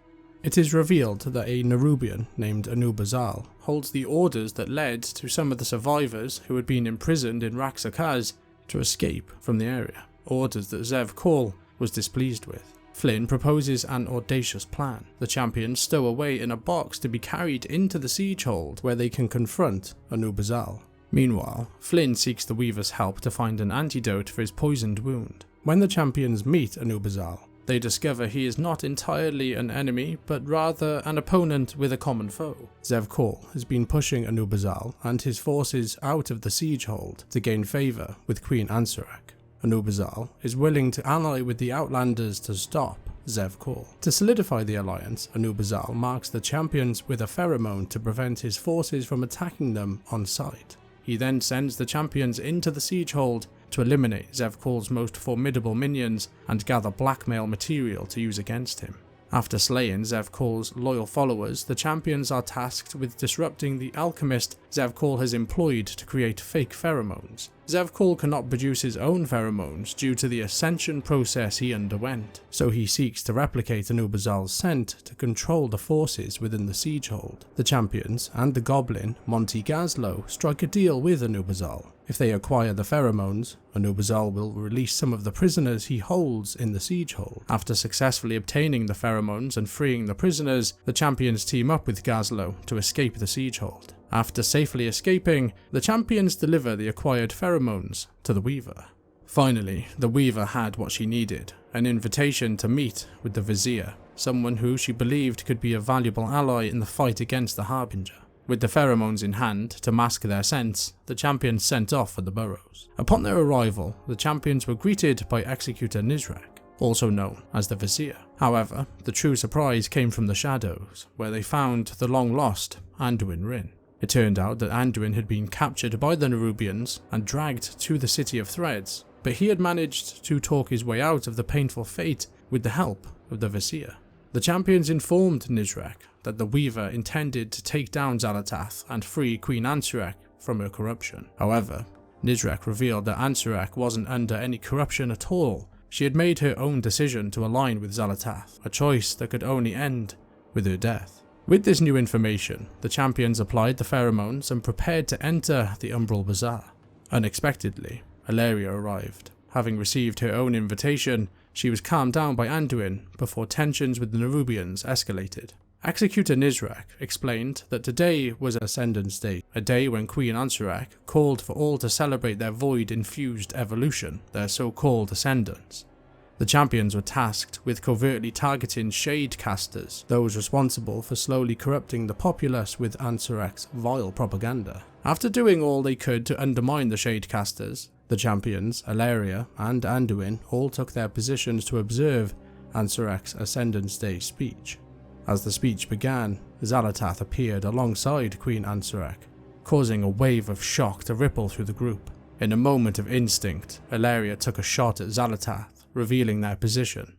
It is revealed that a Nerubian named Anub'Azal holds the orders that led to some of the survivors who had been imprisoned in Rax'Kahet to escape from the area, orders that Zev Kal was displeased with. Flynn proposes an audacious plan. The champions stow away in a box to be carried into the siege hold where they can confront Anub'Azal. Meanwhile, Flynn seeks the Weaver's help to find an antidote for his poisoned wound. When the champions meet Anub'Azal, they discover he is not entirely an enemy, but rather an opponent with a common foe. Zev Kal has been pushing Anub'Azal and his forces out of the siege hold to gain favour with Queen Ansurek. Anub'Azal is willing to ally with the Outlanders to stop Zev Kal. To solidify the alliance, Anub'Azal marks the champions with a pheromone to prevent his forces from attacking them on sight. He then sends the champions into the siege hold to eliminate Zev Kal's most formidable minions and gather blackmail material to use against him. After slaying Zev Kal's loyal followers, the champions are tasked with disrupting the alchemist Zev Kal has employed to create fake pheromones. Zev Kal cannot produce his own pheromones due to the ascension process he underwent, so he seeks to replicate Anub'Azal's scent to control the forces within the siege hold. The champions and the goblin Monty Gazlo strike a deal with Anub'Azal. If they acquire the pheromones, Anub'Azal will release some of the prisoners he holds in the siege hold. After successfully obtaining the pheromones and freeing the prisoners, the champions team up with Gazlo to escape the siege hold. After safely escaping, the champions deliver the acquired pheromones to the Weaver. Finally, the Weaver had what she needed, an invitation to meet with the Vizier, someone who she believed could be a valuable ally in the fight against the Harbinger. With the pheromones in hand to mask their scents, the champions sent off for the burrows. Upon their arrival, the champions were greeted by Executor Nizrak, also known as the Vizier. However, the true surprise came from the shadows, where they found the long-lost Anduin Wrynn. It turned out that Anduin had been captured by the Nerubians and dragged to the City of Threads, but he had managed to talk his way out of the painful fate with the help of the Vizier. The champions informed Nizrak that the Weaver intended to take down Xal'atath and free Queen Ansurek from her corruption. However, Nizrak revealed that Ansurek wasn't under any corruption at all. She had made her own decision to align with Xal'atath, a choice that could only end with her death. With this new information, the champions applied the pheromones and prepared to enter the Umbral Bazaar. Unexpectedly, Alleria arrived. Having received her own invitation, she was calmed down by Anduin before tensions with the Nerubians escalated. Executor Nizrak explained that today was Ascendance Day, a day when Queen Ansurek called for all to celebrate their void-infused evolution, their so-called ascendance. The champions were tasked with covertly targeting shade casters, those responsible for slowly corrupting the populace with Ansurek's vile propaganda. After doing all they could to undermine the shade casters, the champions, Alleria and Anduin, all took their positions to observe Ansurek's Ascendance Day speech. As the speech began, Xal'atath appeared alongside Queen Ansurek, causing a wave of shock to ripple through the group. In a moment of instinct, Alleria took a shot at Xal'atath, revealing their position.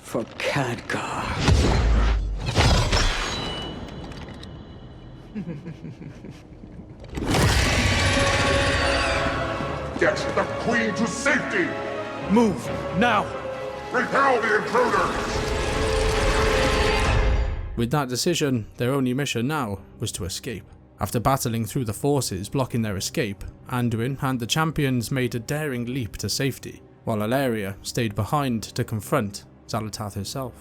For Khadgar. Get the Queen to safety! Move, now! Repel the intruders! With that decision, their only mission now was to escape. After battling through the forces blocking their escape, Anduin and the champions made a daring leap to safety, while Alleria stayed behind to confront Xal'atath herself.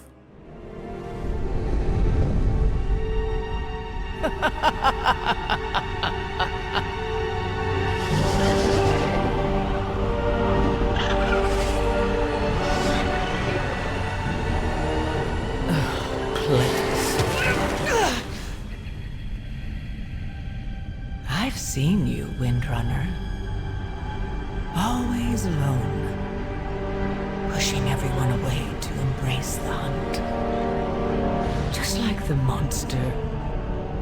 I've seen you, Windrunner. Always alone, pushing everyone away to embrace the hunt. Just like the monster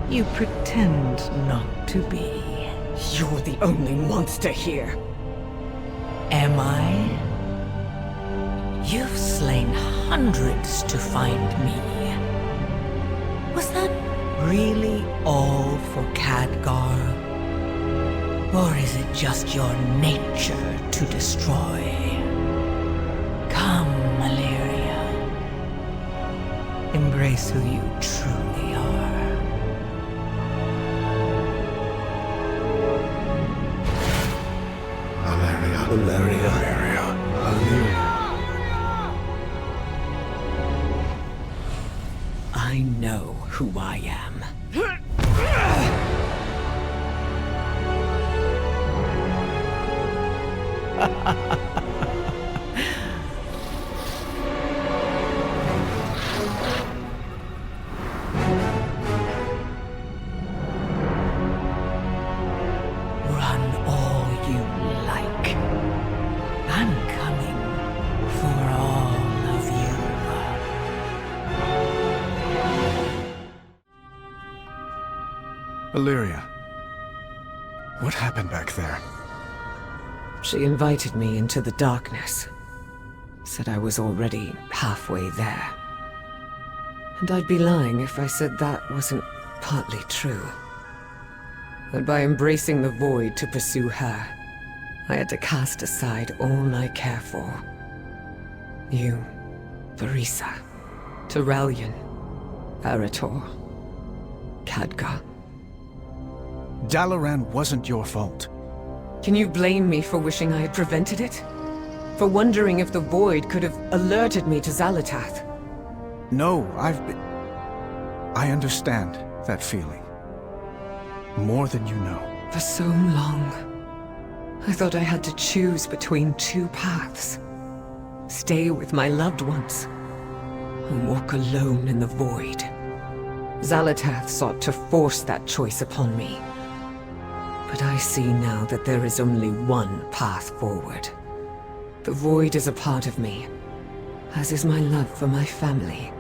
you pretend not to be. You're the only monster here. Am I? You've slain hundreds to find me. Was that really all for Khadgar? Or is it just your nature to destroy? Come, Alleria. Embrace embrace who you truly are. I know who I am. Run all you like. I'm coming for all of you. Illyria, what happened back there? She invited me into the darkness. Said I was already halfway there. And I'd be lying if I said that wasn't partly true. That by embracing the void to pursue her, I had to cast aside all I care for. You, Barisa, Turellian, Arator, Khadgar. Dalaran wasn't your fault. Can you blame me for wishing I had prevented it? For wondering if the void could have alerted me to Xal'atath? No, I understand that feeling. More than you know. For so long, I thought I had to choose between two paths. Stay with my loved ones, or walk alone in the void. Xal'atath sought to force that choice upon me. But I see now that there is only one path forward. The void is a part of me, as is my love for my family.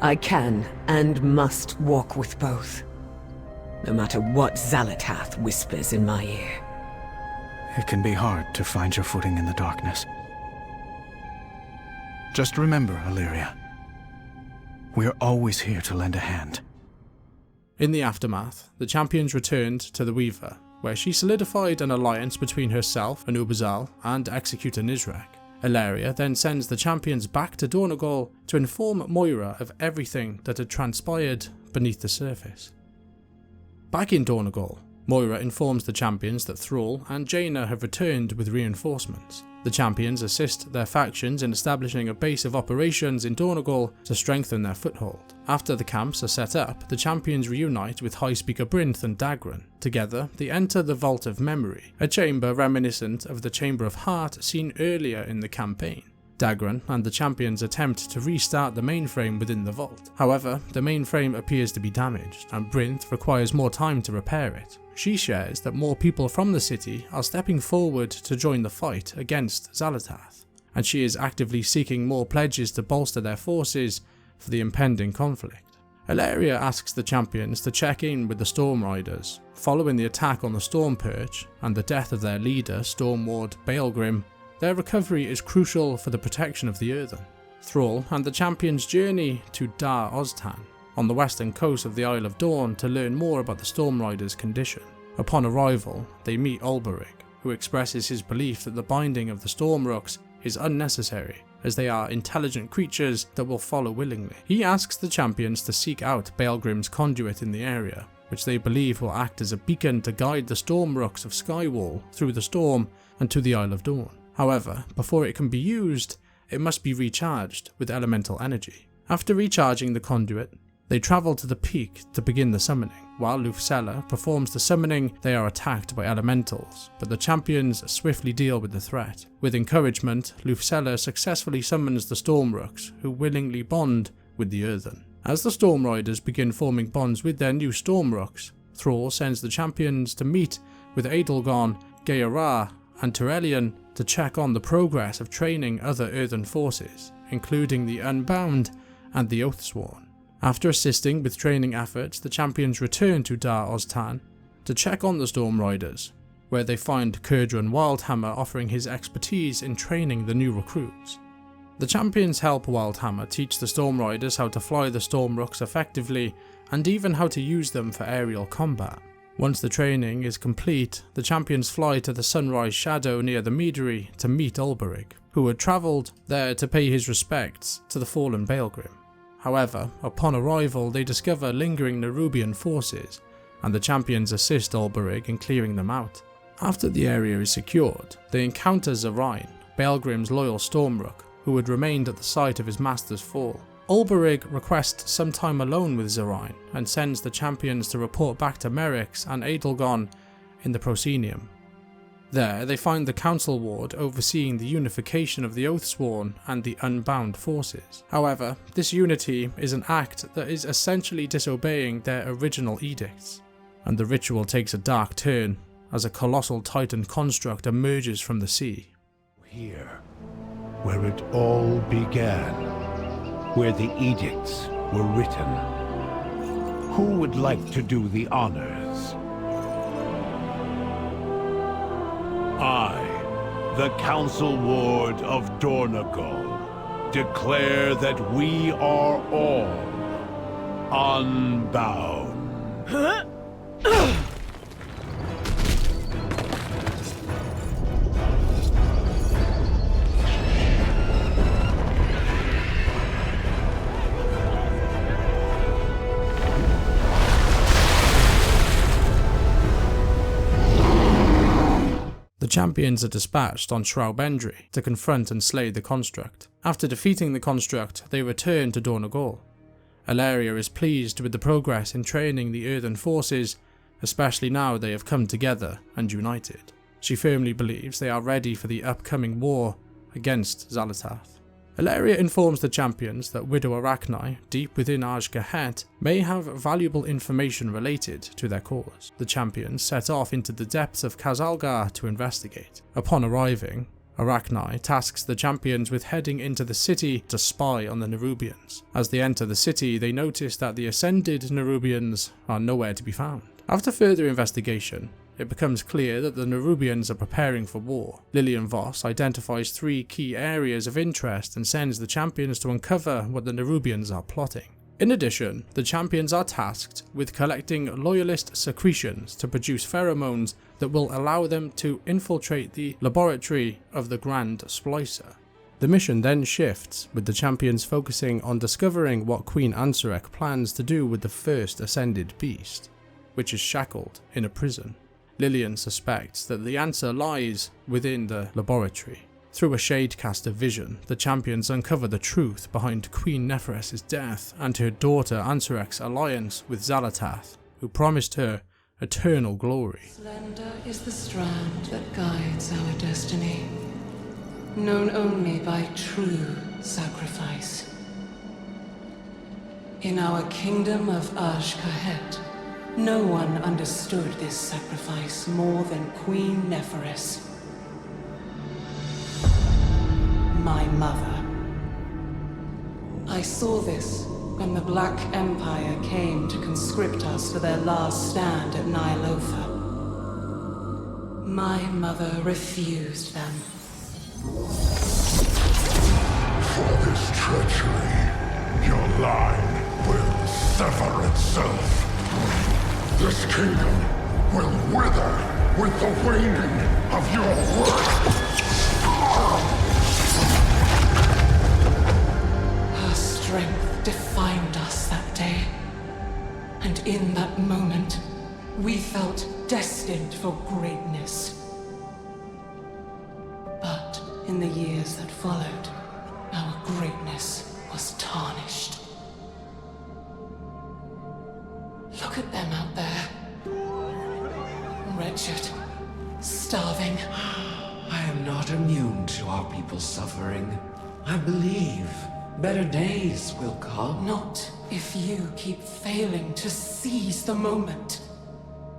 I can and must walk with both, no matter what Xal'atath whispers in my ear. It can be hard to find your footing in the darkness. Just remember, Illyria, we're always here to lend a hand. In the aftermath, the champions returned to the Weaver, where she solidified an alliance between herself and Ubazal and Executor Nizrek. Illyria then sends the champions back to Dornogal to inform Moira of everything that had transpired beneath the surface. Back in Dornogal, Moira informs the champions that Thrall and Jaina have returned with reinforcements. The champions assist their factions in establishing a base of operations in Dornogal to strengthen their foothold. After the camps are set up, the champions reunite with High Speaker Brinth and Dagran. Together, they enter the Vault of Memory, a chamber reminiscent of the Chamber of Heart seen earlier in the campaign. Dagran and the champions attempt to restart the mainframe within the vault. However, the mainframe appears to be damaged, and Brinth requires more time to repair it. She shares that more people from the city are stepping forward to join the fight against Xal'atath, and she is actively seeking more pledges to bolster their forces for the impending conflict. Illyria asks the champions to check in with the Storm Riders. Following the attack on the Storm Perch and the death of their leader, Stormward Baelgrim, their recovery is crucial for the protection of the Earthen. Thrall and the champions journey to Dar Oztan, on the western coast of the Isle of Dorn, to learn more about the Storm Riders' condition. Upon arrival, they meet Ulberich, who expresses his belief that the binding of the Storm Rooks is unnecessary, as they are intelligent creatures that will follow willingly. He asks the champions to seek out Baelgrim's conduit in the area, which they believe will act as a beacon to guide the Storm Rooks of Skywall through the storm and to the Isle of Dorn. However, before it can be used, it must be recharged with elemental energy. After recharging the conduit, they travel to the peak to begin the summoning. While Lufcella performs the summoning, they are attacked by elementals, but the champions swiftly deal with the threat. With encouragement, Lufcella successfully summons the Storm Rooks, who willingly bond with the Earthen. As the Storm Riders begin forming bonds with their new Storm Rooks, Thrall sends the champions to meet with Edelgon, Ge'Ara, and Turellian to check on the progress of training other Earthen forces, including the Unbound and the Oathsworn. After assisting with training efforts, the champions return to Dar Oztan to check on the Storm Riders, where they find Kurdran Wildhammer offering his expertise in training the new recruits. The champions help Wildhammer teach the Storm Riders how to fly the Storm Rooks effectively, and even how to use them for aerial combat. Once the training is complete, the champions fly to the Sunrise Shadow near the Meadery to meet Ulberich, who had travelled there to pay his respects to the fallen Baelgrim. However, upon arrival they discover lingering Nerubian forces, and the champions assist Ulberich in clearing them out. After the area is secured, they encounter Zarine, Baelgrim's loyal Stormrook, who had remained at the site of his master's fall. Ulberich requests some time alone with Zarine and sends the champions to report back to Merix and Edelgon in the Proscenium. There they find the Council Ward overseeing the unification of the Oathsworn and the Unbound forces. However, this unity is an act that is essentially disobeying their original edicts, and the ritual takes a dark turn as a colossal titan construct emerges from the sea. Here, where it all began, where the edicts were written. Who would like to do the honors? I, the Council Ward of Dornogold, declare that we are all unbound. The champions are dispatched on Shroudbendry to confront and slay the construct. After defeating the construct, they return to Dornogold. Alleria is pleased with the progress in training the Earthen forces, especially now they have come together and united. She firmly believes they are ready for the upcoming war against Xal'atath. Alleria informs the champions that Widow Arachne, deep within Azj-Kahet, may have valuable information related to their cause. The champions set off into the depths of Khaz Algar to investigate. Upon arriving, Arachne tasks the champions with heading into the city to spy on the Nerubians. As they enter the city, they notice that the ascended Nerubians are nowhere to be found. After further investigation, it becomes clear that the Nerubians are preparing for war. Lillian Voss identifies 3 key areas of interest and sends the champions to uncover what the Nerubians are plotting. In addition, the champions are tasked with collecting loyalist secretions to produce pheromones that will allow them to infiltrate the laboratory of the Grand Splicer. The mission then shifts, with the champions focusing on discovering what Queen Ansurek plans to do with the first ascended beast, which is shackled in a prison. Lillian suspects that the answer lies within the laboratory. Through a Shadecaster vision, the champions uncover the truth behind Queen Neferess's death and her daughter Ansurek's alliance with Xal'atath, who promised her eternal glory. Slender is the strand that guides our destiny, known only by true sacrifice. In our kingdom of Azj-Kahet, no one understood this sacrifice more than Queen Neferess, my mother. I saw this when the Black Empire came to conscript us for their last stand at Nylofa. My mother refused them. For this treachery, your line will sever itself. This kingdom will wither with the waning of your worth. Her strength defined us that day. And in that moment, we felt destined for greatness. But in the years that followed, our greatness was tarnished. Look at them out there. Wretched. Starving. I am not immune to our people's suffering. I believe better days will come. Not if you keep failing to seize the moment.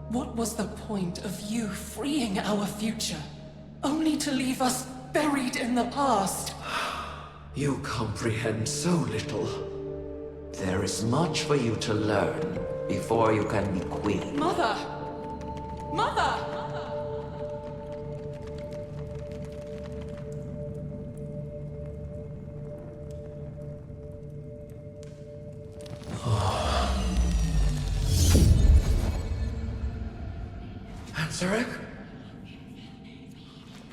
What was the point of you freeing our future, only to leave us buried in the past? You comprehend so little. There is much for you to learn before you can be queen. Mother! Mother! Ansurek?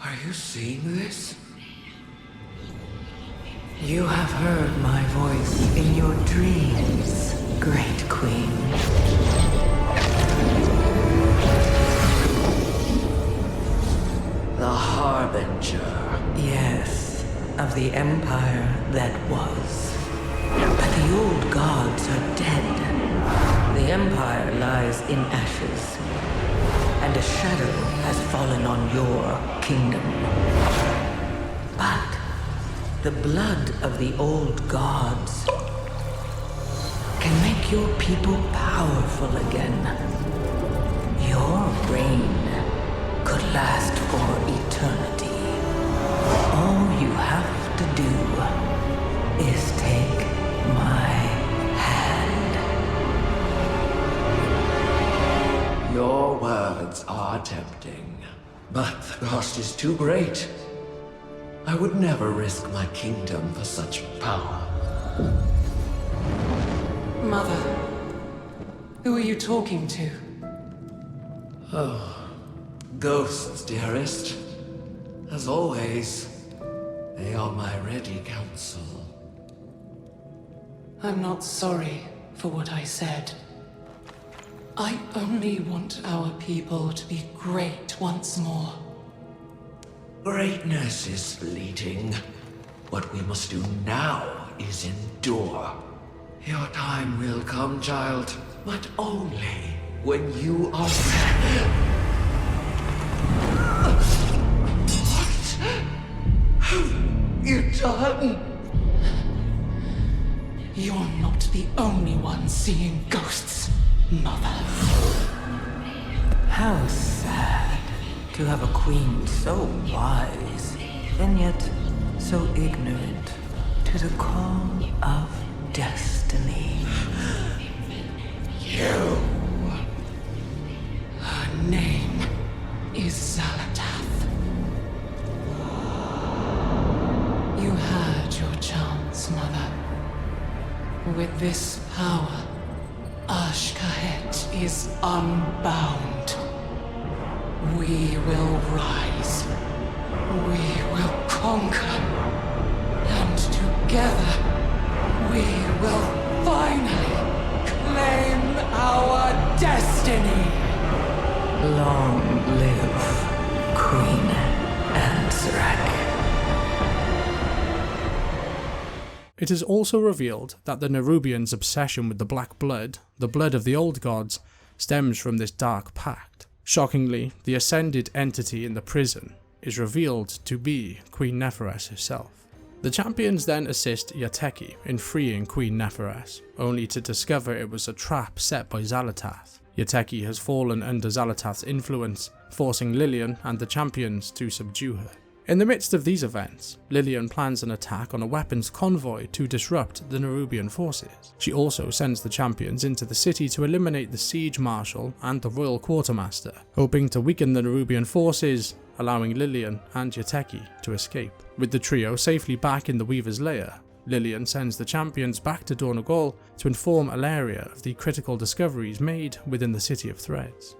Are you seeing this? You have heard my voice in your dreams, Great Queen. The Harbinger. Yes, of the empire that was. But the old gods are dead. The empire lies in ashes, and a shadow has fallen on your kingdom. But the blood of the old gods can make your people powerful again. Your reign could last for eternity. All you have to do is take my hand. Your words are tempting, but the cost is too great. I would never risk my kingdom for such power. Mother, who are you talking to? Oh, ghosts, dearest. As always, they are my ready counsel. I'm not sorry for what I said. I only want our people to be great once more. Greatness is fleeting. What we must do now is endure. Your time will come, child, but only when you are ready. What have you done? You're not the only one seeing ghosts, Mother. How sad to have a queen so wise, and yet so ignorant to the call of destiny. You. Her name is Xal'atath. You had your chance, Mother. With this power, Azj-Kahet is unbound. We will rise. We will conquer. And together, we will finally claim our destiny. Long live Queen Azj-Kahet. It is also revealed that the Nerubians' obsession with the Black Blood, the blood of the old gods, stems from this dark pact. Shockingly, the ascended entity in the prison is revealed to be Queen Neferess herself. The champions then assist Yateki in freeing Queen Neferess, only to discover it was a trap set by Xal'atath. Yateki has fallen under Xal'atath's influence, forcing Lillian and the champions to subdue her. In the midst of these events, Lillian plans an attack on a weapons convoy to disrupt the Nerubian forces. She also sends the champions into the city to eliminate the siege marshal and the royal quartermaster, hoping to weaken the Nerubian forces, allowing Lillian and Yateki to escape. With the trio safely back in the Weaver's lair, Lillian sends the champions back to Dornogal to inform Alleria of the critical discoveries made within the City of Threads.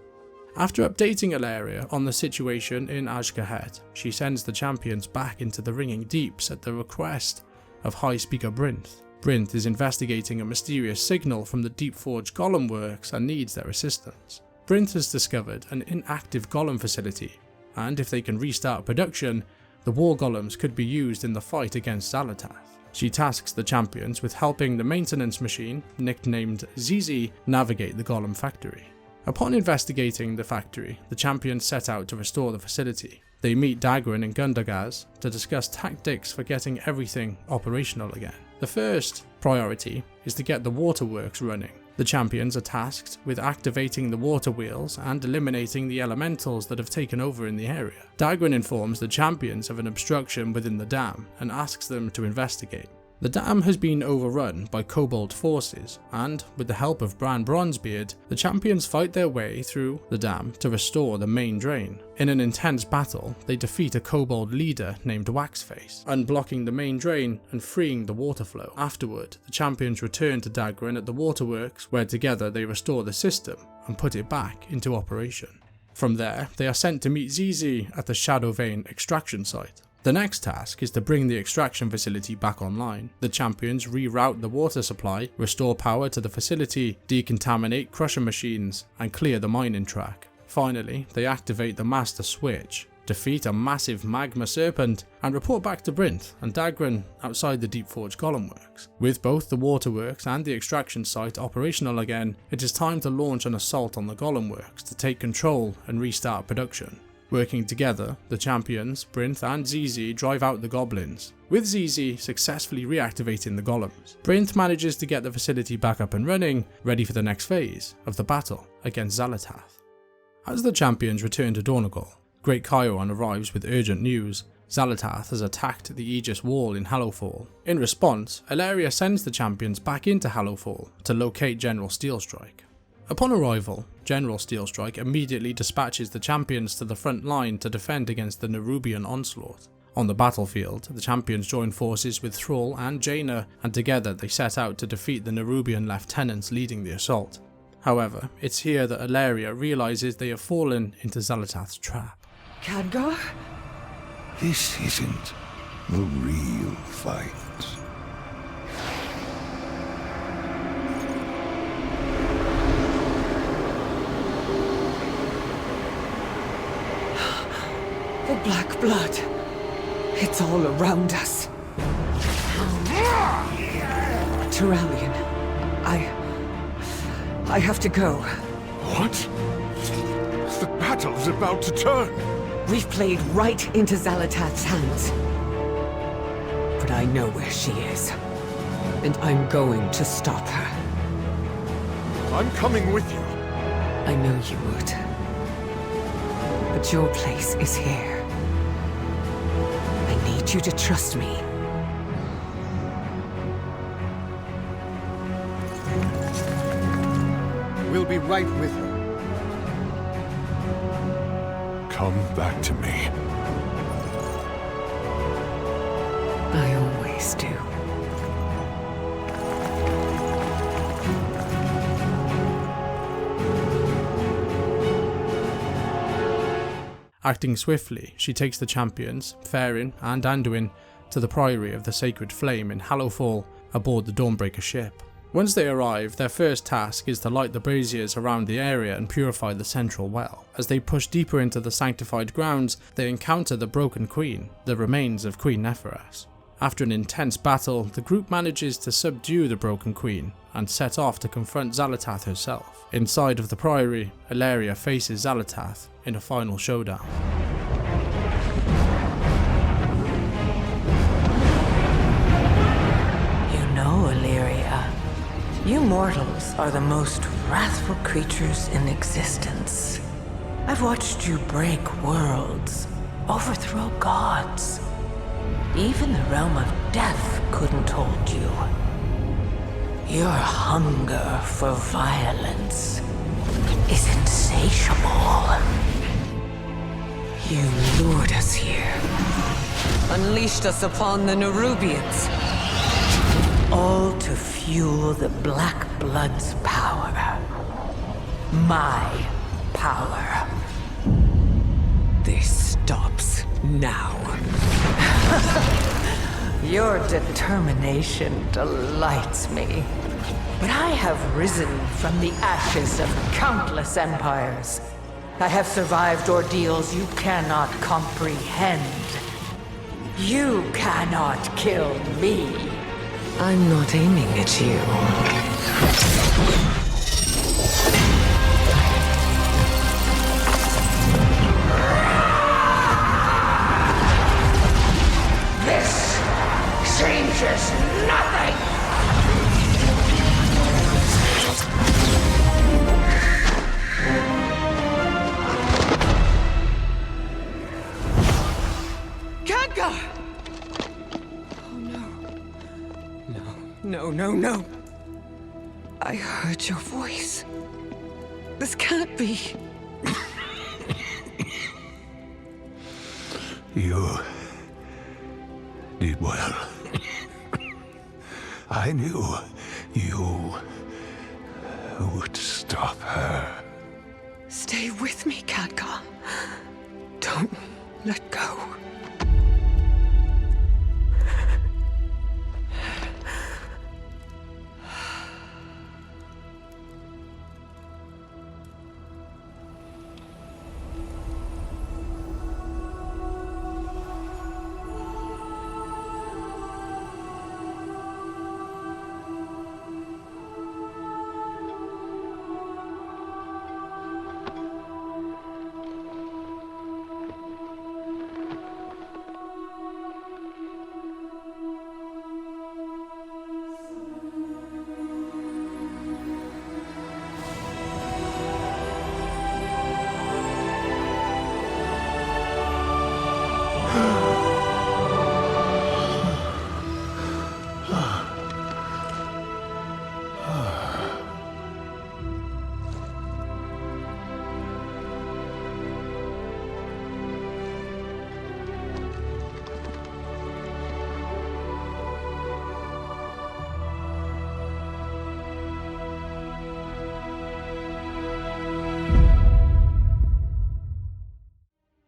After updating Alleria on the situation in Azj-Kahet, she sends the champions back into the Ringing Deeps at the request of High Speaker Brinth. Brinth is investigating a mysterious signal from the Deepforge Golem works and needs their assistance. Brinth has discovered an inactive golem facility, and if they can restart production, the war golems could be used in the fight against Xal'atath. She tasks the champions with helping the maintenance machine, nicknamed Zizi, navigate the golem factory. Upon investigating the factory, the champions set out to restore the facility. They meet Dagran and Gundagaz to discuss tactics for getting everything operational again. The first priority is to get the waterworks running. The champions are tasked with activating the water wheels and eliminating the elementals that have taken over in the area. Dagran informs the champions of an obstruction within the dam and asks them to investigate. The dam has been overrun by kobold forces, and with the help of Bran Bronzebeard, the champions fight their way through the dam to restore the main drain. In an intense battle, they defeat a kobold leader named Waxface, unblocking the main drain and freeing the water flow. Afterward, the champions return to Dagran at the waterworks, where together they restore the system and put it back into operation. From there, they are sent to meet Zizi at the Shadow Vein extraction site. The next task is to bring the extraction facility back online. The champions reroute the water supply, restore power to the facility, decontaminate crusher machines, and clear the mining track. Finally, they activate the master switch, defeat a massive magma serpent, and report back to Brint and Dagran outside the Deepforge Golem Works. With both the waterworks and the extraction site operational again, it is time to launch an assault on the Golem Works to take control and restart production. Working together, the champions, Brint and ZZ, drive out the goblins, with ZZ successfully reactivating the golems. Brint manages to get the facility back up and running, ready for the next phase of the battle against Xal'atath. As the champions return to Dornogal, Great Chiron arrives with urgent news. Xal'atath has attacked the Aegis Wall in Hallowfall. In response, Ilaria sends the champions back into Hallowfall to locate General Steelstrike. Upon arrival, General Steelstrike immediately dispatches the champions to the front line to defend against the Nerubian onslaught. On the battlefield, the champions join forces with Thrall and Jaina, and together they set out to defeat the Nerubian lieutenants leading the assault. However, it's here that Ilaria realizes they have fallen into Xal'atath's trap. Khadgar? This isn't the real fight. The black blood. It's all around us. Turalian, I have to go. What? The battle's about to turn. We've played right into Xal'atath's hands. But I know where she is. And I'm going to stop her. I'm coming with you. I know you would. But your place is here. I need you to trust me. We'll be right with her. Come back to me. I always do. Acting swiftly, she takes the champions, Farin and Anduin, to the Priory of the Sacred Flame in Hallowfall aboard the Dawnbreaker ship. Once they arrive, their first task is to light the braziers around the area and purify the central well. As they push deeper into the sanctified grounds, they encounter the Broken Queen, the remains of Queen Neferas. After an intense battle, the group manages to subdue the Broken Queen and set off to confront Xal'atath herself. Inside of the Priory, Ilaria faces Xal'atath in a final showdown. You know, Illyria, you mortals are the most wrathful creatures in existence. I've watched you break worlds, overthrow gods. Even the realm of death couldn't hold you. Your hunger for violence is insatiable. You lured us here, Unleashed us upon the Nerubians. all to fuel the Black Blood's power. My power. This stops now. Your determination delights me. But I have risen from the ashes of countless empires. I have survived ordeals you cannot comprehend. You cannot kill me. I'm not aiming at you. This changes nothing! Khadgar! Oh no. No. I heard your voice. This can't be. You did well. I knew you would stop her. Stay with me, Khadgar. Don't let go.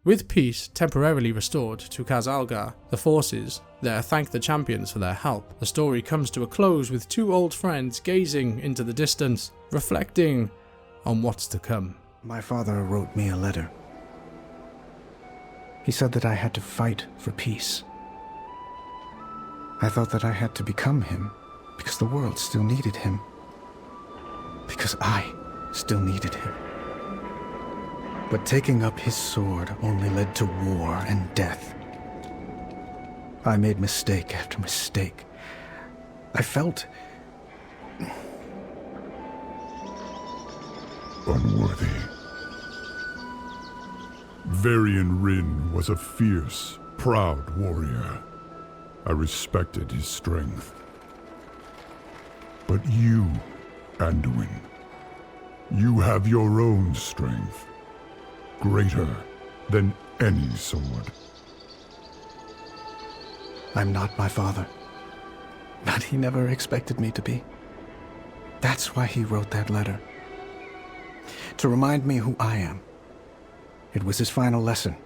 With peace temporarily restored to Khaz Algar, the forces there thank the champions for their help. The story comes to a close with two old friends gazing into the distance, reflecting on what's to come. My father wrote me a letter. He said that I had to fight for peace. I thought that I had to become him because the world still needed him. Because I still needed him. But taking up his sword only led to war and death. I made mistake after mistake. I felt unworthy. Varian Rin was a fierce, proud warrior. I respected his strength. But you, Anduin, you have your own strength. Greater than any sword. I'm not my father. But he never expected me to be. That's why he wrote that letter. To remind me who I am. It was his final lesson.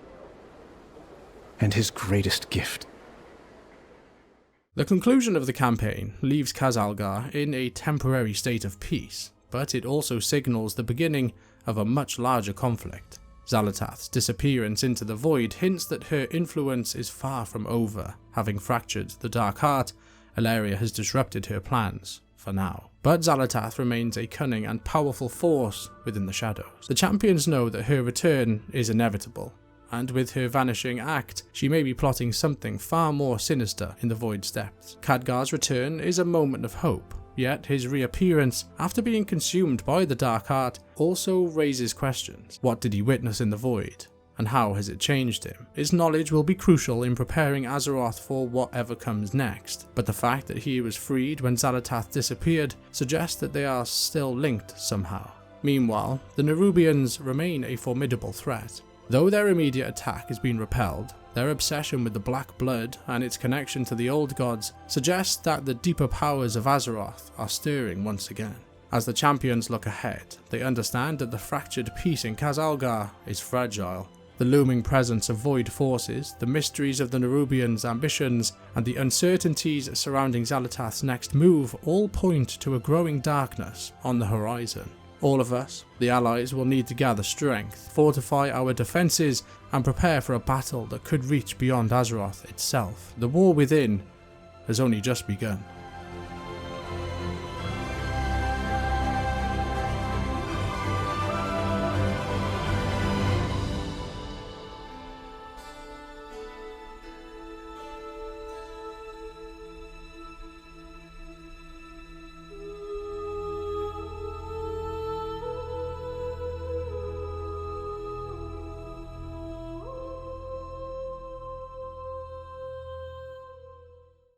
And his greatest gift. The conclusion of the campaign leaves Khaz Algar in a temporary state of peace, but it also signals the beginning of a much larger conflict. Xal'atath's disappearance into the void hints that her influence is far from over. Having fractured the Dark Heart, Alleria has disrupted her plans, for now. But Xal'atath remains a cunning and powerful force within the shadows. The champions know that her return is inevitable, and with her vanishing act, she may be plotting something far more sinister in the void's depths. Khadgar's return is a moment of hope, yet his reappearance, after being consumed by the Dark Heart, also raises questions. What did he witness in the void, and how has it changed him? His knowledge will be crucial in preparing Azeroth for whatever comes next, but the fact that he was freed when Xal'atath disappeared suggests that they are still linked somehow. Meanwhile, the Nerubians remain a formidable threat. Though their immediate attack has been repelled, their obsession with the Black Blood and its connection to the Old Gods suggests that the deeper powers of Azeroth are stirring once again. As the champions look ahead, they understand that the fractured peace in Khaz Algar is fragile. The looming presence of void forces, the mysteries of the Nerubians' ambitions, and the uncertainties surrounding Xal'atath's next move all point to a growing darkness on the horizon. All of us, the allies, will need to gather strength, fortify our defences, and prepare for a battle that could reach beyond Azeroth itself. The war within has only just begun.